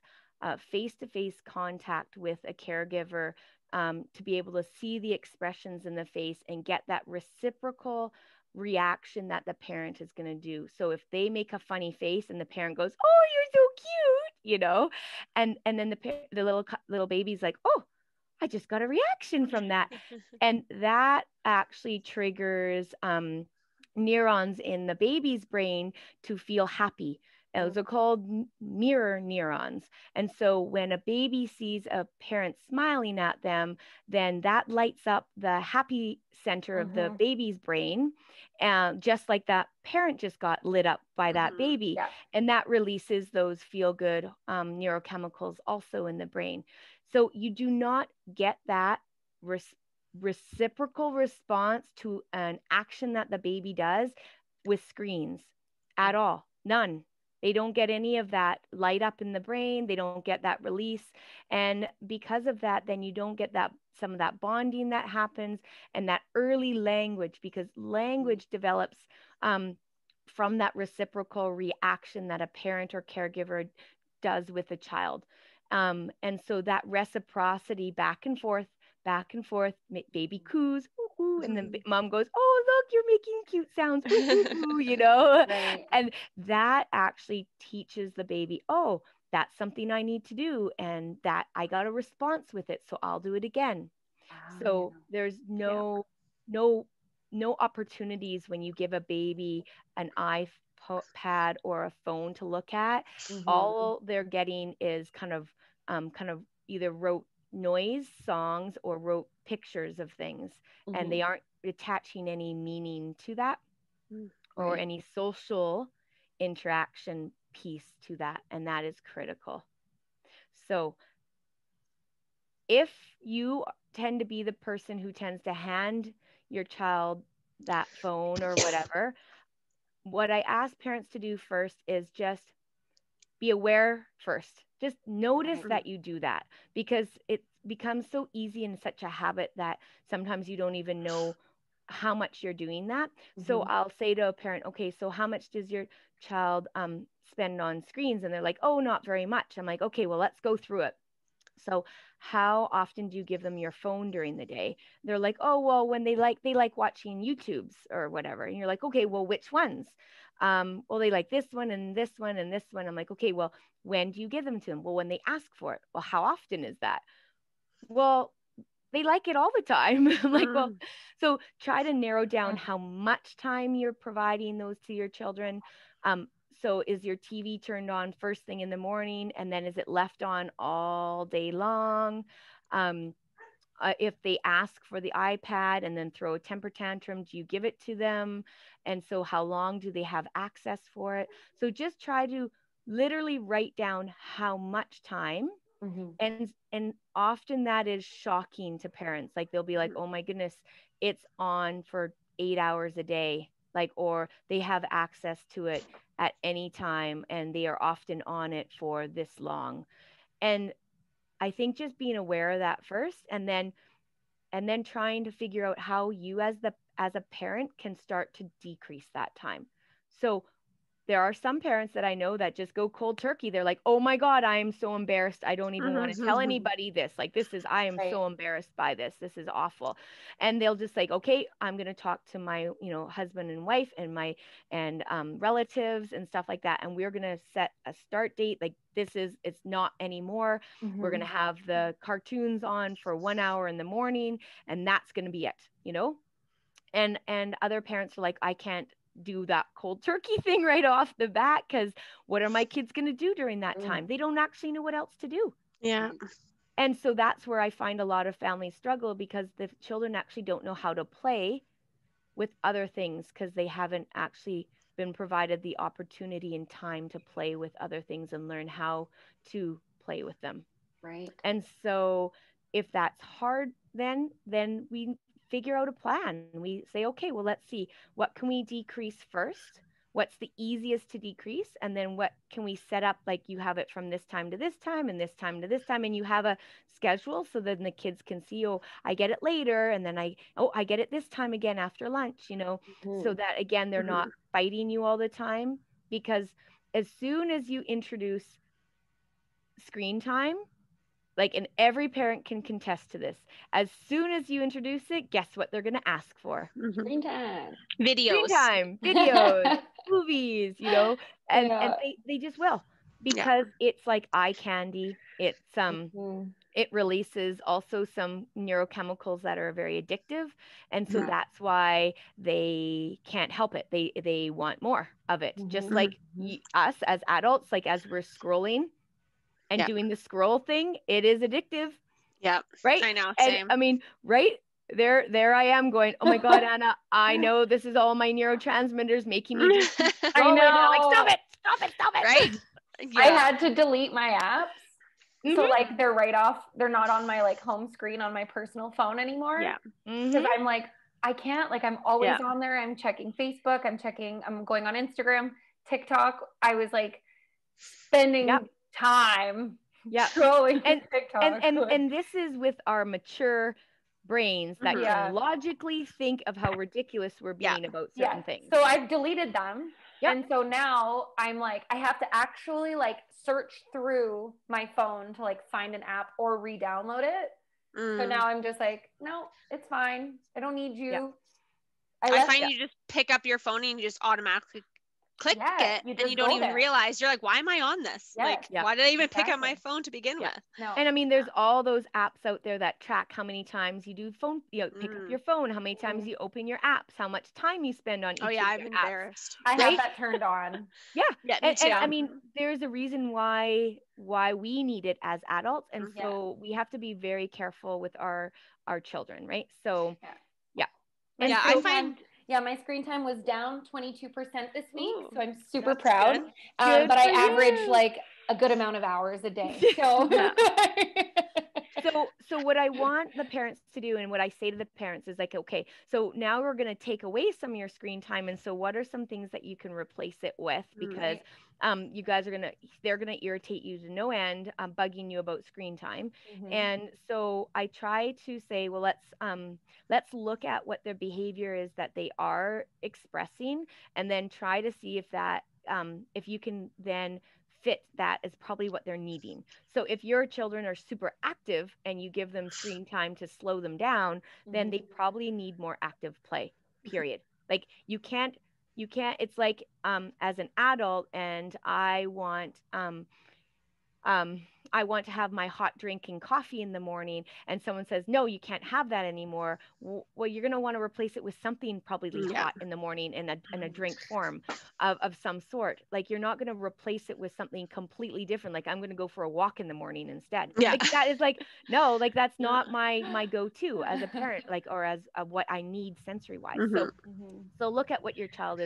face to face contact with a caregiver to be able to see the expressions in the face and get that reciprocal reaction that the parent is going to do. So if they make a funny face and the parent goes, "Oh, you're so cute," and then the little baby's like, "Oh, I just got a reaction from that." And that actually triggers neurons in the baby's brain to feel happy. Those are called mirror neurons. And so when a baby sees a parent smiling at them, then that lights up the happy center of the baby's brain, just like that parent just got lit up by that baby. Yeah. And that releases those feel good neurochemicals also in the brain. So you do not get that reciprocal response to an action that the baby does with screens at all. None. They don't get any of that light up in the brain. They don't get that release. And because of that, then you don't get that some of that bonding that happens and that early language, because language develops from that reciprocal reaction that a parent or caregiver does with a child. And so that reciprocity back and forth, baby coos, ooh, ooh, and then mom goes, "Oh, look, you're making cute sounds, ooh, ooh, ooh," Right. And that actually teaches the baby, oh, that's something I need to do, and that I got a response with it, so I'll do it again. So there's no no opportunities when you give a baby an iPad or a phone to look at. All they're getting is kind of either wrote noise songs or wrote pictures of things, and they aren't attaching any meaning to that or any social interaction piece to that, and that is critical. So if you tend to be the person who tends to hand your child that phone or whatever, what I ask parents to do first is just be aware first. Just notice that you do that, because it becomes so easy and such a habit that sometimes you don't even know how much you're doing that. So I'll say to a parent, okay, so how much does your child spend on screens? And they're like, oh, not very much. I'm like, okay, well, let's go through it. So how often do you give them your phone during the day? They're like, oh, well, when they like watching YouTubes or whatever. And you're like, okay, well, which ones? Well, they like this one and this one and this one. I'm like, okay, well, when do you give them to them? Well, when they ask for it. Well, how often is that? Well, they like it all the time. I'm like, well, so try to narrow down how much time you're providing those to your children. So is your TV turned on first thing in the morning, and then is it left on all day long? If they ask for the iPad and then throw a temper tantrum, do you give it to them? And so how long do they have access for it? So just try to literally write down how much time. And often that is shocking to parents. Like they'll be like, oh my goodness, it's on for 8 hours a day, like, or they have access to it at any time and they are often on it for this long. And I think just being aware of that first, and then trying to figure out how you as a parent can start to decrease that time. So there are some parents that I know that just go cold turkey. They're like, oh my God, I am so embarrassed. I don't even want to tell anybody this. Like, I am so embarrassed by this. This is awful. And they'll just like, okay, I'm going to talk to my, husband and wife and and relatives and stuff like that. And we're going to set a start date. Like it's not anymore. We're going to have the cartoons on for 1 hour in the morning, and that's going to be it. And other parents are like, I can't do that cold turkey thing right off the bat, because what are my kids going to do during that time? They don't actually know what else to do. Yeah. And so that's where I find a lot of families struggle, because the children actually don't know how to play with other things, because they haven't actually been provided the opportunity and time to play with other things and learn how to play with them. Right. And so if that's hard, then we figure out a plan. We say, okay, well, let's see, what can we decrease first? What's the easiest to decrease? And then what can we set up? Like you have it from this time to this time and this time to this time, and you have a schedule so then the kids can see, oh, I get it later. And then I get it this time again after lunch, so that again, they're not fighting you all the time. Because as soon as you introduce screen time, like, and every parent can contest to this, as soon as you introduce it, guess what they're going to ask for? Screen time. Screen time, videos, movies, and they just will, because it's like eye candy. It's it releases also some neurochemicals that are very addictive, and so that's why they can't help it. They want more of it, just like us as adults. Like, as we're scrolling and doing the scroll thing, it is addictive. Yeah. Right. I know. And same. I mean, right there I am going, oh my God, Anna, I know this is all my neurotransmitters making me just keep I scrolling. know. And I'm like, stop it. Right. I had to delete my apps. So like they're not on my like home screen on my personal phone anymore. Yeah. Because I'm like, I can't, like, I'm always on there. I'm checking Facebook. I'm going on Instagram, TikTok. I was like spending time scrolling TikTok. And this is with our mature brains that can logically think of how ridiculous we're being about certain things. So I've deleted them. And so now I'm like, I have to actually like search through my phone to like find an app or re-download it. So now I'm just like, no, it's fine. I don't need you. I find you just pick up your phone and you just automatically click it, and you don't even realize. You're like, why am I on this? Like, why did I even pick up my phone to begin with? No. And I mean, there's all those apps out there that track how many times you do phone, pick up your phone, how many times you open your apps, how much time you spend on each of your I'm apps. embarrassed. I have that turned on. Me too. And I mean, there's a reason why we need it as adults, and so we have to be very careful with our children, right? So I find my screen time was down 22% this week, so I'm super proud. But I average like a good amount of hours a day. So what I want the parents to do, and what I say to the parents, is like, okay, so now we're going to take away some of your screen time, and so what are some things that you can replace it with? Because you guys they're going to irritate you to no end, bugging you about screen time. And so I try to say, well, let's look at what their behavior is that they are expressing, and then try to see if that if you can then fit that as probably what they're needing. So if your children are super active and you give them screen time to slow them down, then they probably need more active play, period. Like you can't, it's like as an adult, and I want to have my hot drink and coffee in the morning, and someone says, no, you can't have that anymore. Well, you're going to want to replace it with something probably hot in the morning in a drink form of some sort. Like, you're not going to replace it with something completely different. Like, I'm going to go for a walk in the morning instead. Like, that is like, no, like, that's not my go-to as a parent, like, or as what I need sensory wise. So look at what your child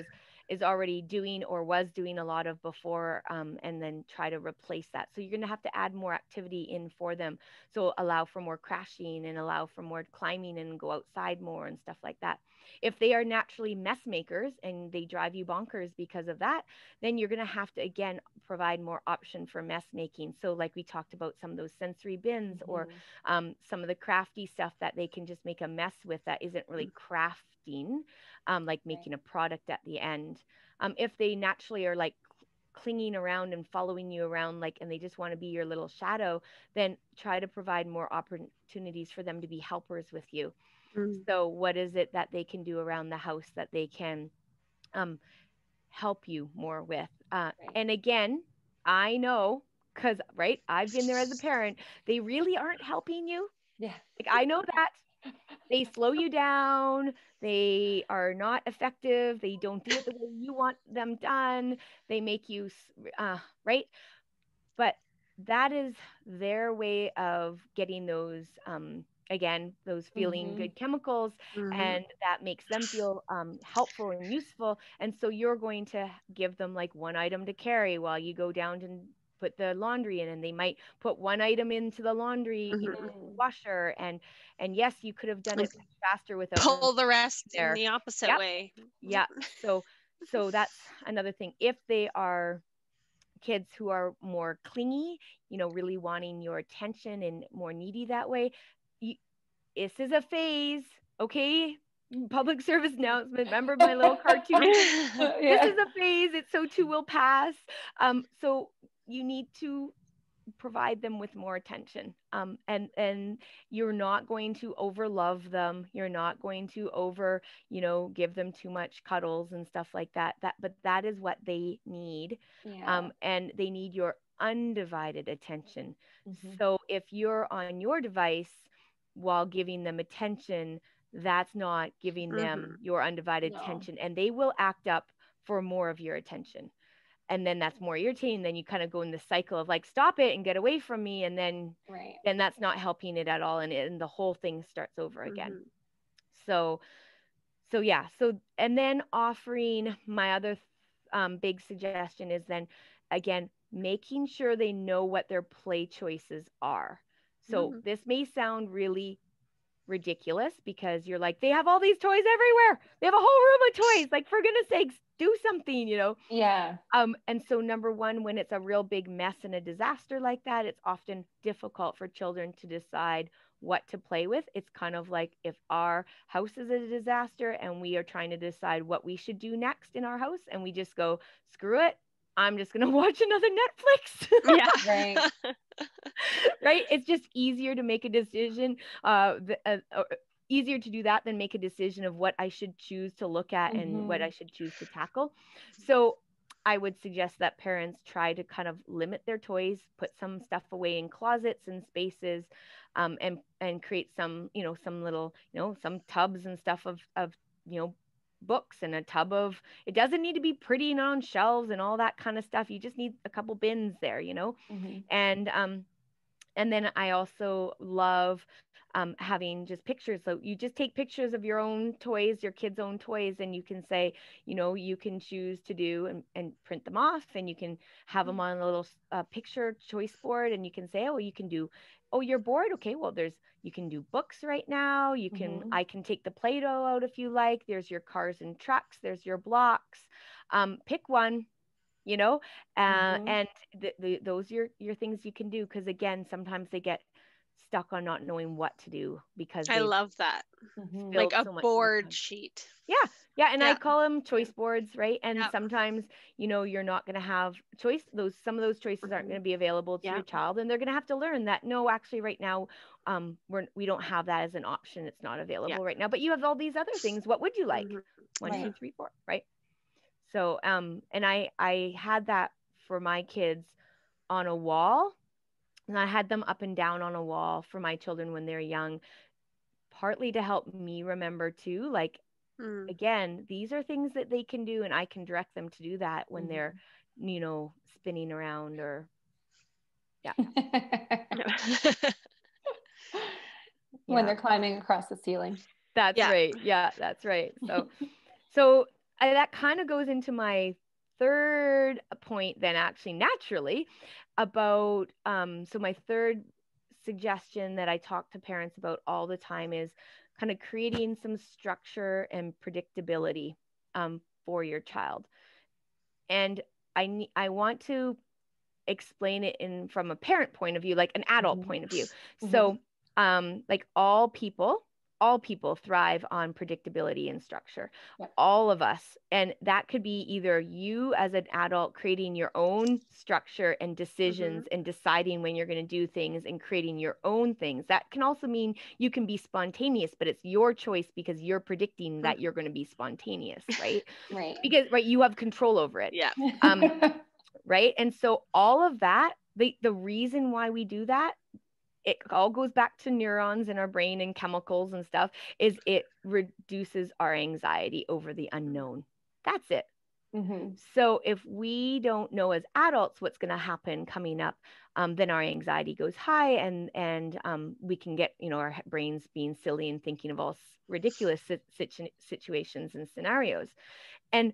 is already doing or was doing a lot of before, and then try to replace that. So you're going to have to add more activity in for them. So allow for more crashing, and allow for more climbing, and go outside more and stuff like that. If they are naturally mess makers and they drive you bonkers because of that, then you're going to have to, again, provide more option for mess making. So like we talked about, some of those sensory bins, or some of the crafty stuff that they can just make a mess with that isn't really crafting, like making a product at the end. If they naturally are like clinging around and following you around, like, and they just want to be your little shadow, then try to provide more opportunities for them to be helpers with you. So what is it that they can do around the house that they can help you more with? And again, I know, because I've been there as a parent, they really aren't helping you. Like, I know that. They slow you down. They are not effective. They don't do it the way you want them done. They make you, right? But that is their way of getting those, again, those feeling good chemicals, and that makes them feel helpful and useful. And so you're going to give them like one item to carry while you go down and put the laundry in, and they might put one item into the laundry, washer, and yes, you could have done it faster without pull the rest there. in the opposite way. Yeah. So that's another thing. If they are kids who are more clingy, really wanting your attention and more needy that way, this is a phase, okay? Public service announcement. Remember my little cartoon? This is a phase. It so too will pass. So you need to provide them with more attention. And you're not going to overlove them. You're not going to give them too much cuddles and stuff like that. But that is what they need. And they need your undivided attention. So if you're on your device while giving them attention, that's not giving them your undivided attention, and they will act up for more of your attention. And then that's more irritating. Then you kind of go in the cycle of like, stop it and get away from me. And then that's not helping it at all. And the whole thing starts over again. So yeah. So, and then offering my other big suggestion is then again, making sure they know what their play choices are. So this may sound really ridiculous because you're like, they have all these toys everywhere. They have a whole room of toys. Like, for goodness sakes, do something, Yeah. And so number one, when it's a real big mess and a disaster like that, it's often difficult for children to decide what to play with. It's kind of like if our house is a disaster and we are trying to decide what we should do next in our house, and we just go, screw it, I'm just going to watch another Netflix. Yeah. Right. Right. It's just easier to make a decision, easier to do that than make a decision of what I should choose to look at and what I should choose to tackle. So I would suggest that parents try to kind of limit their toys, put some stuff away in closets and spaces, and create some, some little, some tubs and stuff of books, and a tub of, it doesn't need to be pretty and on shelves and all that kind of stuff. You just need a couple bins there, and then I also love having just pictures. So you just take pictures of your own toys, your kids' own toys, and you can say, you can choose to do and print them off, and you can have them on a little picture choice board, and you can say, oh, you can do, oh, you're bored? Okay, well, you can do books right now. You can, I can take the Play-Doh out if you like. There's your cars and trucks. There's your blocks. Pick one. And those are your things you can do, because again, sometimes they get stuck on not knowing what to do because I love that, like a board sheet. Yeah, and I call them choice boards, right? And sometimes you're not going to have some of those choices aren't going to be available to your child, and they're going to have to learn that no, actually right now we don't have that as an option. It's not available right now, but you have all these other things. What would you like? 1, 2, 3, 4, right? So, and I had that for my kids on a wall, and I had them up and down on a wall for my children when they're young, partly to help me remember too, like, again, these are things that they can do, and I can direct them to do that when they're, spinning around or, when they're climbing across the ceiling. That's right. Yeah, that's right. So that kind of goes into my third point then, actually, naturally, about so my third suggestion that I talk to parents about all the time is kind of creating some structure and predictability for your child. And I want to explain it from a parent point of view, like an adult point of view. So like all people thrive on predictability and structure. All of us. And that could be either you as an adult creating your own structure and decisions and deciding when you're going to do things and creating your own things. That can also mean you can be spontaneous, but it's your choice because you're predicting that you're going to be spontaneous, right? Right. Because you have control over it. Yeah. Right. And so all of that, the reason why we do that, it all goes back to neurons in our brain and chemicals and stuff, is it reduces our anxiety over the unknown. That's it. So if we don't know as adults what's going to happen coming up, then our anxiety goes high, and we can get, our brains being silly and thinking of all ridiculous situations and scenarios. And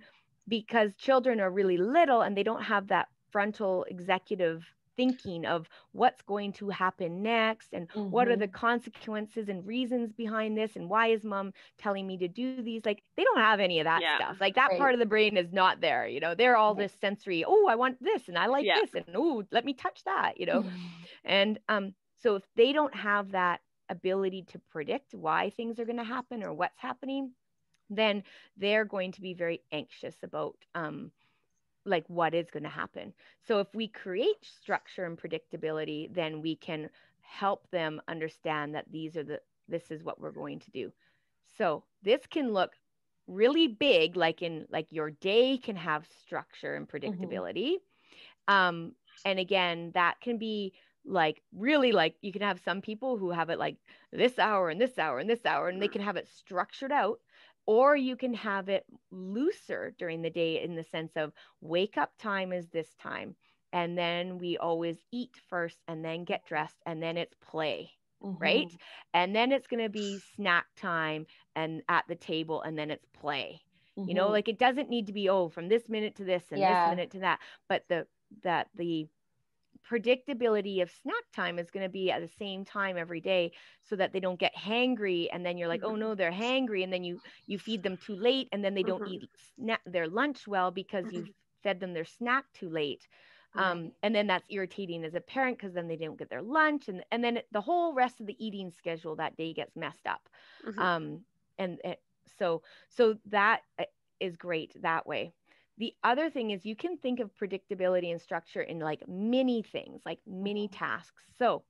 because children are really little and they don't have that frontal executive thinking of what's going to happen next and what are the consequences and reasons behind this and why is mom telling me to do these. Like they don't have any of that stuff. Like that part of the brain is not there. They're all this sensory, oh, I want this and I like this and oh, let me touch that. And so if they don't have that ability to predict why things are going to happen or what's happening, then they're going to be very anxious about like what is going to happen. So if we create structure and predictability, then we can help them understand that this is what we're going to do. So this can look really big, like your day can have structure and predictability. And again, that can be like really, like you can have some people who have it like this hour and this hour and this hour, and they can have it structured out. Or you can have it looser during the day in the sense of wake up time is this time. And then we always eat first and then get dressed and then it's play, right? And then it's going to be snack time and at the table and then it's play. Like it doesn't need to be, from this minute to this and this minute to that. But the predictability of snack time is going to be at the same time every day so that they don't get hangry and then you're like, oh no, they're hangry, and then you feed them too late and then they don't eat their lunch well because you've fed them their snack too late. And then that's irritating as a parent because then they don't get their lunch and then the whole rest of the eating schedule that day gets messed up. So that is great that way. The other thing is you can think of predictability and structure in like mini things, like mini tasks. So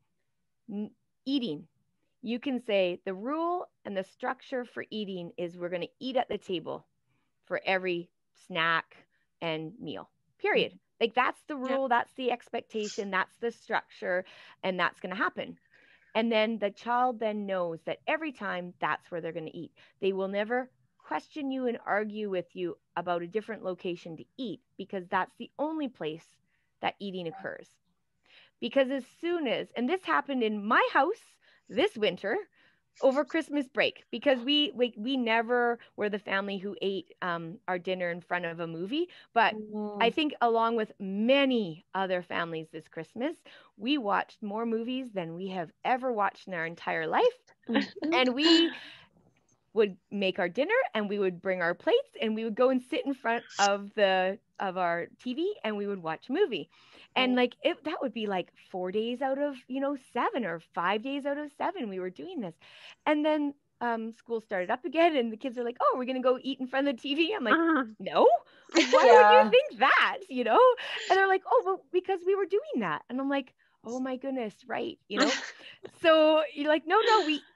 eating, you can say the rule and the structure for eating is we're going to eat at the table for every snack and meal, period. Like that's the rule, that's the expectation, that's the structure, and that's going to happen. And then the child then knows that every time that's where they're going to eat. They will never question you and argue with you about a different location to eat because that's the only place that eating occurs. Because as soon as, and this happened in my house this winter over Christmas break, because we never were the family who ate our dinner in front of a movie, but I think along with many other families this Christmas, we watched more movies than we have ever watched in our entire life. And we would make our dinner and we would bring our plates and we would go and sit in front of our TV and we would watch a movie. And like that would be like 4 days out of 7 or 5 days out of 7 we were doing this. And then school started up again and the kids are like, oh, we're gonna go eat in front of the TV. I'm like, no, like why would you think that? And they're like, oh, well, because we were doing that. And I'm like, oh my goodness, right? So you're like, no,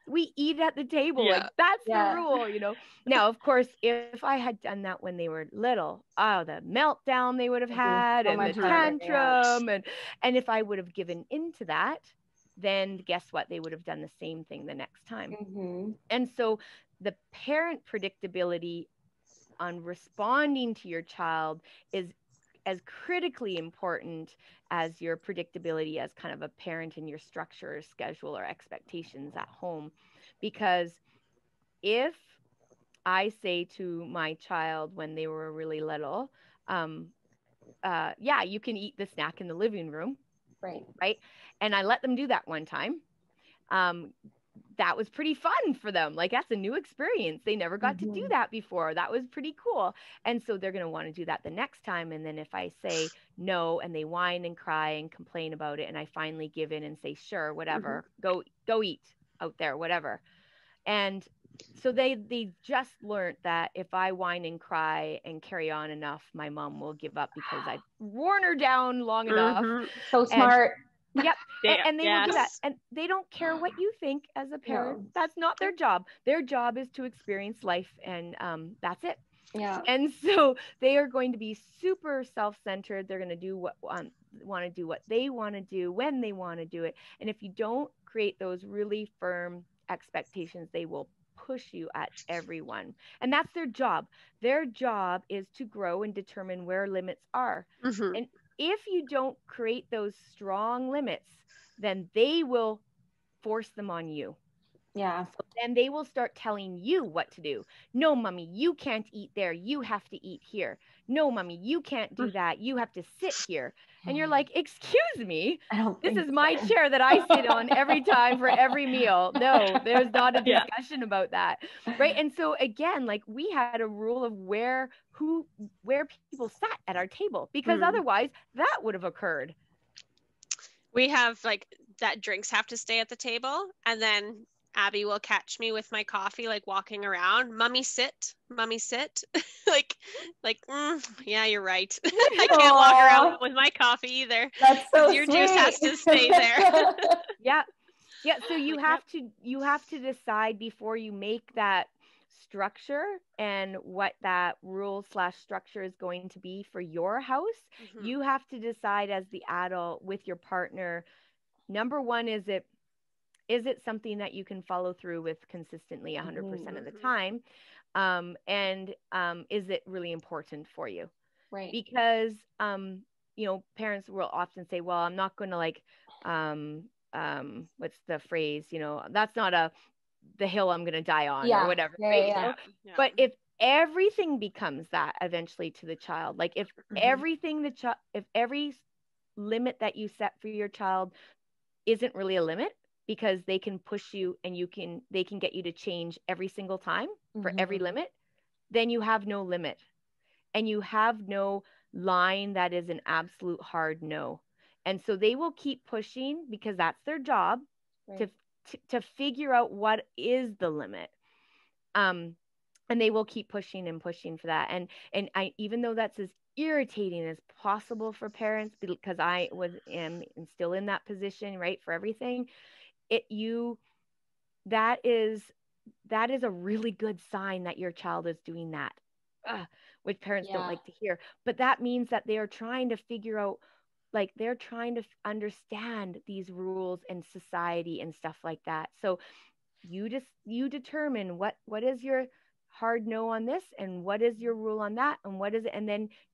we eat at the table. Like that's the rule, Now, of course, if I had done that when they were little, the meltdown they would have had and the tantrum. And if I would have given into that, then guess what? They would have done the same thing the next time. And so the parent predictability on responding to your child is as critically important as your predictability as kind of a parent in your structure or schedule or expectations at home. Because if I say to my child when they were really little, you can eat the snack in the living room. Right. And I let them do that one time. That was pretty fun for them. Like that's a new experience. They never got to do that before. That was pretty cool. And so they're going to want to do that the next time. And then if I say no and they whine and cry and complain about it and I finally give in and say, sure, whatever, go eat out there, whatever. And so they just learned that if I whine and cry and carry on enough, my mom will give up because I've worn her down long enough. So smart. Yep. And they will do that. And they don't care what you think as a parent. No. That's not their job. Their job is to experience life. And that's it. Yeah. And so they are going to be super self-centered. They're going to do what want to do what they want to do when they want to do it. And if you don't create those really firm expectations, they will push you at everyone. And that's their job. Their job is to grow and determine where limits are. And if you don't create those strong limits, then they will force them on you. Yeah. So then they will start telling you what to do. No, mommy, you can't eat there. You have to eat here. No, mommy, you can't do that. You have to sit here. And you're like, excuse me, I don't this think is my so. chair that I sit on every time for every meal. No, there's not a Yeah. discussion about that. Right. And so again, like we had a rule of where people sat at our table, because otherwise that would have occurred. We have like that drinks have to stay at the table, and then Abby will catch me with my coffee, like walking around. Mummy sit, mummy sit. like, yeah, you're right. I can't walk around Aw, with my coffee either, that's because so your juice has sweet. to stay there. Yeah. Yeah, so Like, yep. you have to decide before you make that structure and what that rule slash structure is going to be for your house. Mm-hmm. You have to decide as the adult with your partner. Number one, is it something that you can follow through with consistently 100% of the time? And is it really important for you? Right. Because you know, parents will often say, well, I'm not going to like what's the phrase, you know, that's not the hill I'm going to die on, or Yeah. whatever, Yeah. right? Yeah. You know, Yeah. but if everything becomes that eventually to the child, like if everything if every limit that you set for your child isn't really a limit, because they can push you and they can get you to change every single time for every limit, then you have no limit, and you have no line that is an absolute hard no. And so they will keep pushing, because that's their job, Right. to figure out what is the limit. And they will keep pushing and pushing for that. And I, even though that's as irritating as possible for parents, because I am still in that position, right, for everything, it you that is a really good sign that your child is doing that. Which parents don't Yeah. like to hear, but that means that they are trying to figure out, like they're trying to understand these rules and society and stuff like that. So you determine what is your hard no on this, and what is your rule on that, and what is it, and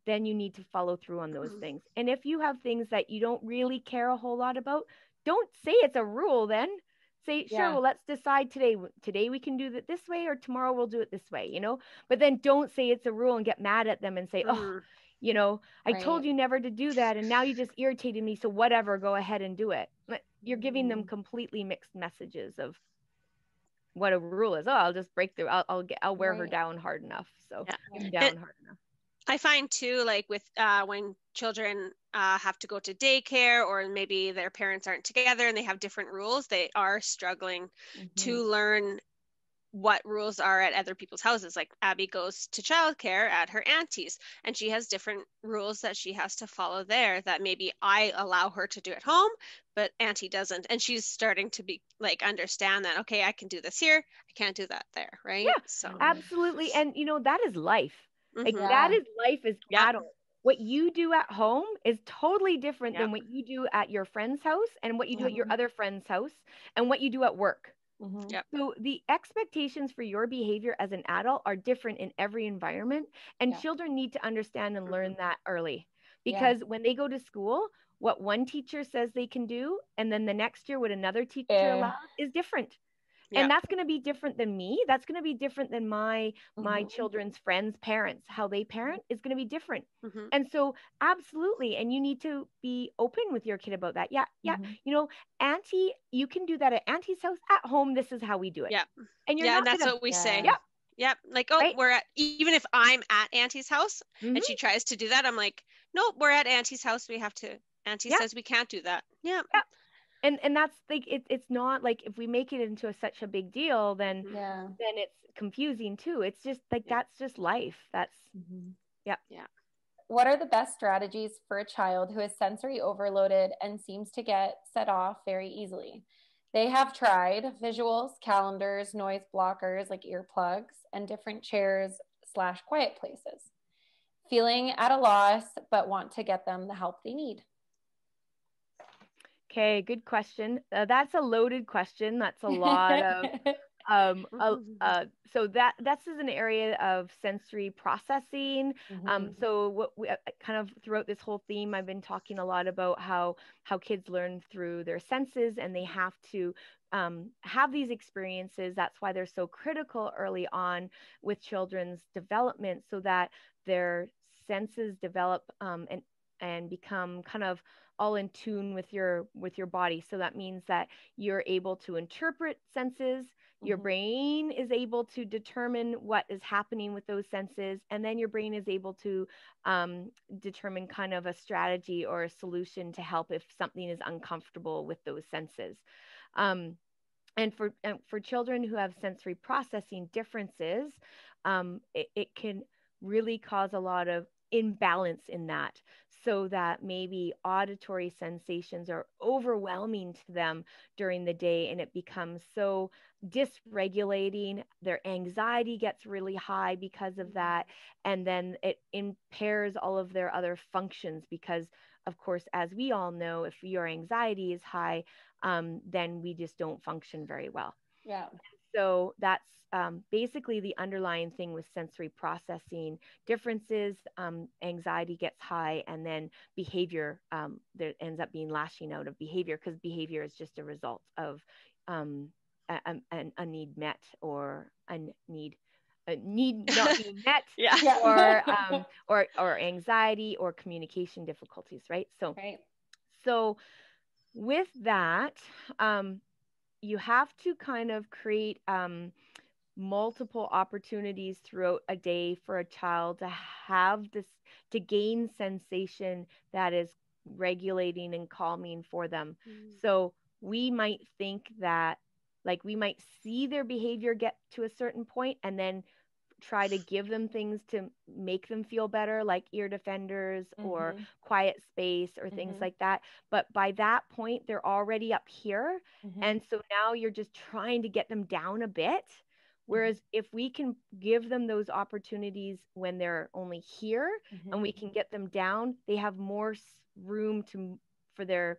then you need to follow through on those things. And if you have things that you don't really care a whole lot about, don't say it's a rule. Then say, sure, Yeah. well, let's decide today we can do it this way, or tomorrow we'll do it this way, you know. But then don't say it's a rule and get mad at them and say, oh, you know, I told Right. you never to do that, and now you just irritated me, so whatever, go ahead and do it. You're giving them completely mixed messages of what a rule is. Oh, I'll just break through. I'll wear her Right. down hard enough. So Yeah. him And down hard enough. I find too, like with when children have to go to daycare, or maybe their parents aren't together and they have different rules, they are struggling to learn what rules are at other people's houses. Like Abby goes to childcare at her auntie's, and she has different rules that she has to follow there that maybe I allow her to do at home, but auntie doesn't. And she's starting to be like understand that, okay, I can do this here, I can't do that there, right? Yeah, So absolutely. And you know, that is life. Like that Yeah. is life as yeah, adult. What you do at home is totally different yeah, than what you do at your friend's house, and what you do at your Mhm. other friend's house, and what you do at work. yeah. So the expectations for your behavior as an adult are different in every environment, and Yeah. children need to understand and learn that early. Yeah. Because when they go to school, what one teacher says they can do, and then the next year what another teacher Eh. allows, is different. Yeah. And that's going to be different than me. That's going to be different than my Mhm. children's friends' parents. How they parent is going to be different. Mm-hmm. And so absolutely, and you need to be open with your kid about that. Yeah, yeah. You know, auntie, you can do that at auntie's house. At home, this is how we do it. Yeah. And you're Yeah, and not that's going to, what we say. Yeah. yeah, Yep. Like, oh, right? we're at, even if I'm at Auntie's house and Mm-hmm. she tries to do that, I'm like, nope, we're at Auntie's house. We have to. Auntie Yeah, says we can't do that. Yeah. yeah. And that's like it's not like, if we make it into such a big deal, then Yeah. it's confusing too. It's just like, Yeah. that's just life. That's yeah. Yeah. What are the best strategies for a child who is sensory overloaded and seems to get set off very easily? They have tried visuals, calendars, noise blockers like earplugs, and different chairs/quiet places. Feeling at a loss, but want to get them the help they need. Okay, good question. That's a loaded question. That's a lot of so that's is an area of sensory processing. So what we kind of throughout this whole theme, I've been talking a lot about how kids learn through their senses, and they have to have these experiences. That's why they're so critical early on with children's development, so that their senses develop, and become kind of all in tune with your body. So that means that you're able to interpret senses. Your brain is able to determine what is happening with those senses, and then your brain is able to determine kind of a strategy or a solution to help if something is uncomfortable with those senses. And for children who have sensory processing differences, it can really cause a lot of imbalance in that, so that maybe auditory sensations are overwhelming to them during the day, and it becomes so dysregulating. Their anxiety gets really high because of that, and then it impairs all of their other functions, because of course, as we all know, if your anxiety is high, then we just don't function very well. Yeah. So that's basically the underlying thing with sensory processing differences. Anxiety gets high, and then behavior, there ends up being lashing out of behavior, because behavior is just a result of a need met, or a need not being met, or anxiety or communication difficulties, right? So with that, you have to kind of create multiple opportunities throughout a day for a child to have this, to gain sensation that is regulating and calming for them. So we might think that, like, we might see their behavior get to a certain point, and then try to give them things to make them feel better, like ear defenders or quiet space or things like that. But by that point, they're already up here. And so now you're just trying to get them down a bit. Whereas if we can give them those opportunities when they're only here, and we can get them down, they have more room for their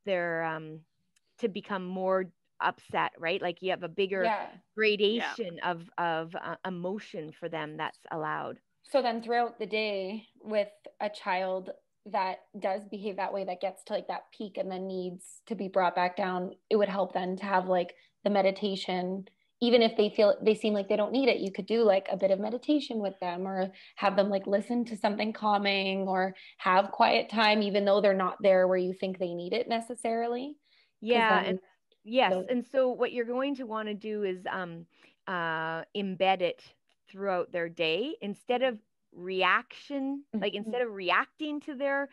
to become more upset, right? Like you have a bigger gradation of emotion for them that's allowed. So then throughout the day, with a child that does behave that way, that gets to like that peak and then needs to be brought back down, it would help then to have like the meditation. Even if they seem like they don't need it, you could do like a bit of meditation with them, or have them like listen to something calming, or have quiet time, even though they're not there where you think they need it necessarily. And yes. And so what you're going to want to do is embed it throughout their day, instead of instead of reacting to their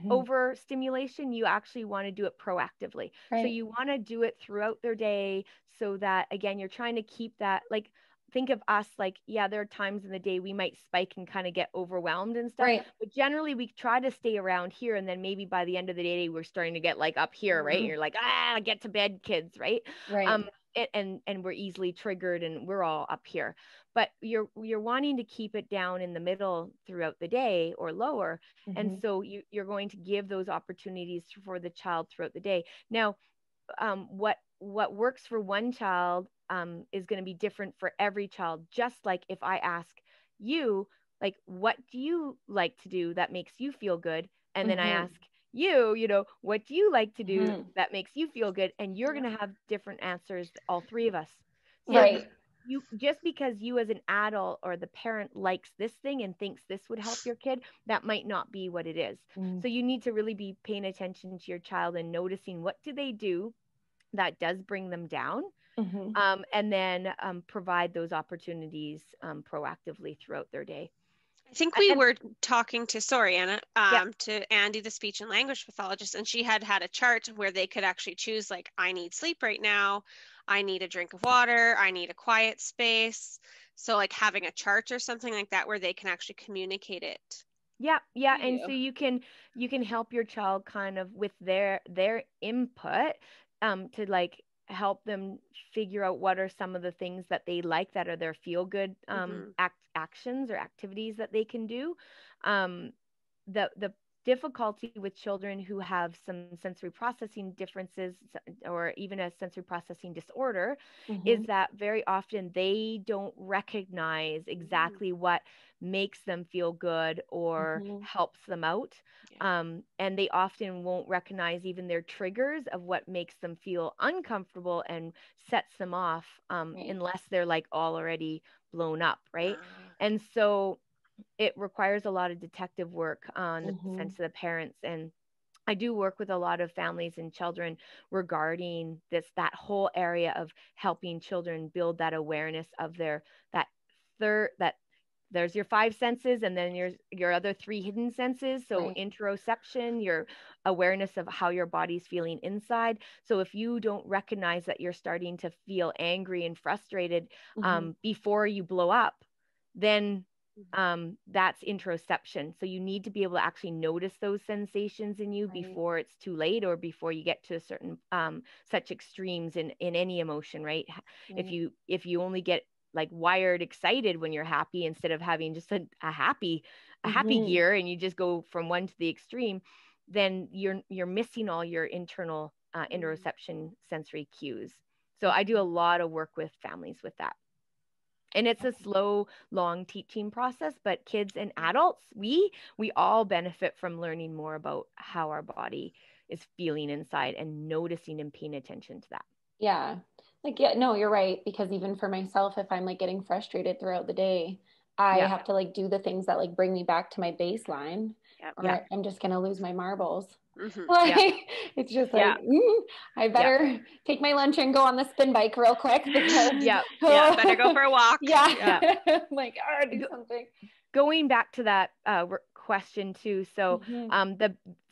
overstimulation, you actually want to do it proactively. So you want to do it throughout their day, so that, again, you're trying to keep that, like, think of us, like, there are times in the day we might spike and kind of get overwhelmed and stuff, but generally we try to stay around here, and then maybe by the end of the day we're starting to get like up here, right? And you're like, get to bed, kids, right? And we're easily triggered, and we're all up here. But you're wanting to keep it down in the middle throughout the day, or lower. And so you're going to give those opportunities for the child throughout the day. Now, what works for one child is going to be different for every child. Just like if I ask you, like, what do you like to do that makes you feel good? And then I ask you, what do you like to do that makes you feel good? And you're going to have different answers, all three of us. So you, just because you as an adult or the parent likes this thing and thinks this would help your kid, that might not be what it is. So you need to really be paying attention to your child and noticing, what do they do that does bring them down? And then provide those opportunities proactively throughout their day. I think we were talking to, sorry, Anna, to Andy, the speech and language pathologist, and she had a chart where they could actually choose, like, I need sleep right now, I need a drink of water, I need a quiet space. So like having a chart or something like that where they can actually communicate it. Yeah. And so you can help your child kind of with their input to like help them figure out what are some of the things that they like, that are their feel good actions or activities that they can do. The difficulty with children who have some sensory processing differences or even a sensory processing disorder is that very often they don't recognize exactly what makes them feel good or helps them out. And they often won't recognize even their triggers of what makes them feel uncomfortable and sets them off, unless they're like already blown up, right? And so it requires a lot of detective work on the sense of the parents. And I do work with a lot of families and children regarding that whole area of helping children build that awareness of that there's your five senses, and then your other three hidden senses. So interoception, your awareness of how your body's feeling inside. So if you don't recognize that you're starting to feel angry and frustrated before you blow up, then that's interoception. So you need to be able to actually notice those sensations in you before it's too late, or before you get to a certain such extremes in any emotion, right? If you only get like wired excited when you're happy, instead of having just a happy gear, and you just go from one to the extreme, then you're missing all your internal interoception sensory cues. So I do a lot of work with families with that. And it's a slow, long teaching process, but kids and adults, we all benefit from learning more about how our body is feeling inside and noticing and paying attention to that. Yeah. Like, yeah, no, you're right. Because even for myself, if I'm like getting frustrated throughout the day, I have to like do the things that like bring me back to my baseline, or I'm just going to lose my marbles. It's just like, I better take my lunch and go on the spin bike real quick, because better go for a walk. Like, do something. Going back to that question too. So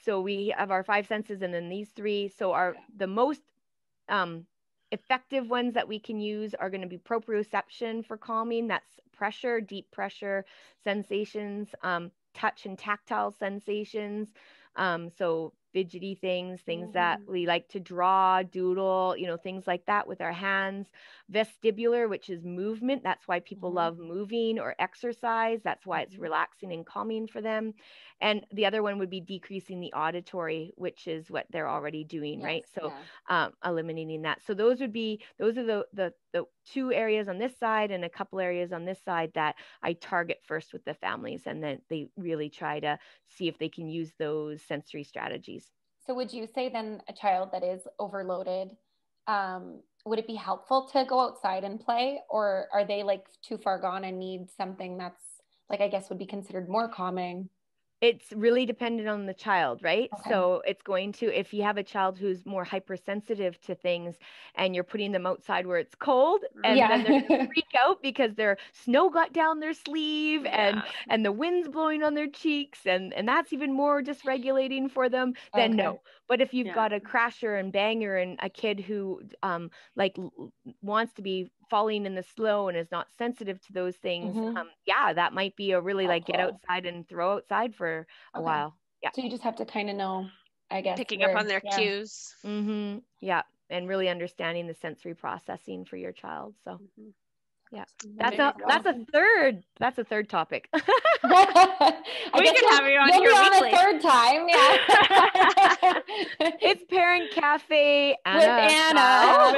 so we have our five senses, and then these three. So the most effective ones that we can use are going to be proprioception for calming. That's pressure, deep pressure sensations, touch and tactile sensations. So fidgety things that we like to draw, doodle, things like that with our hands. Vestibular, which is movement. That's why people love moving or exercise. That's why it's relaxing and calming for them. And the other one would be decreasing the auditory, which is what they're already doing, right? So eliminating that. So those are the two areas on this side and a couple areas on this side that I target first with the families, and then they really try to see if they can use those sensory strategies. So would you say then a child that is overloaded, would it be helpful to go outside and play, or are they like too far gone and need something that's like, I guess would be considered more calming? It's really dependent on the child, right? So it's going to, if you have a child who's more hypersensitive to things and you're putting them outside where it's cold, and then they're going to freak out because their snow got down their sleeve and the wind's blowing on their cheeks, and that's even more dysregulating for them, then no. But if you've got a crasher and banger and a kid who wants to be falling in the snow and is not sensitive to those things, that might be a really like get outside and throw outside for a while. So you just have to kind of know, I guess, picking up on their cues. And really understanding the sensory processing for your child. So that's a third topic. We can have you on here weekly. A third time. It's Parent Cafe with Anna.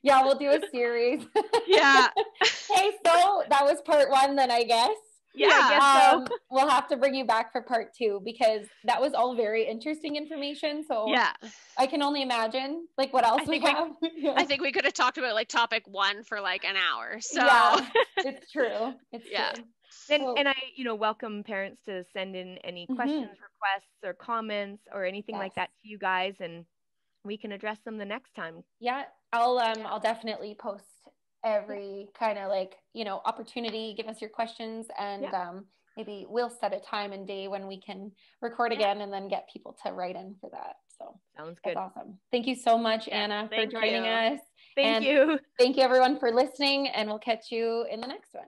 Now. We'll do a series. Hey, so that was part one then, I guess. I guess so. We'll have to bring you back for part two, because that was all very interesting information. So I can only imagine like what else we have. I think we could have talked about like topic one for like an hour. So it's true. It's true. And I, welcome parents to send in any questions, requests, or comments, or anything like that to you guys, and we can address them the next time. I'll definitely post every kind of like, opportunity. Give us your questions, and maybe we'll set a time and day when we can record again, and then get people to write in for that. So sounds good. That's awesome. Thank you so much, Anna, for joining us. Thank you. Thank you everyone for listening, and we'll catch you in the next one.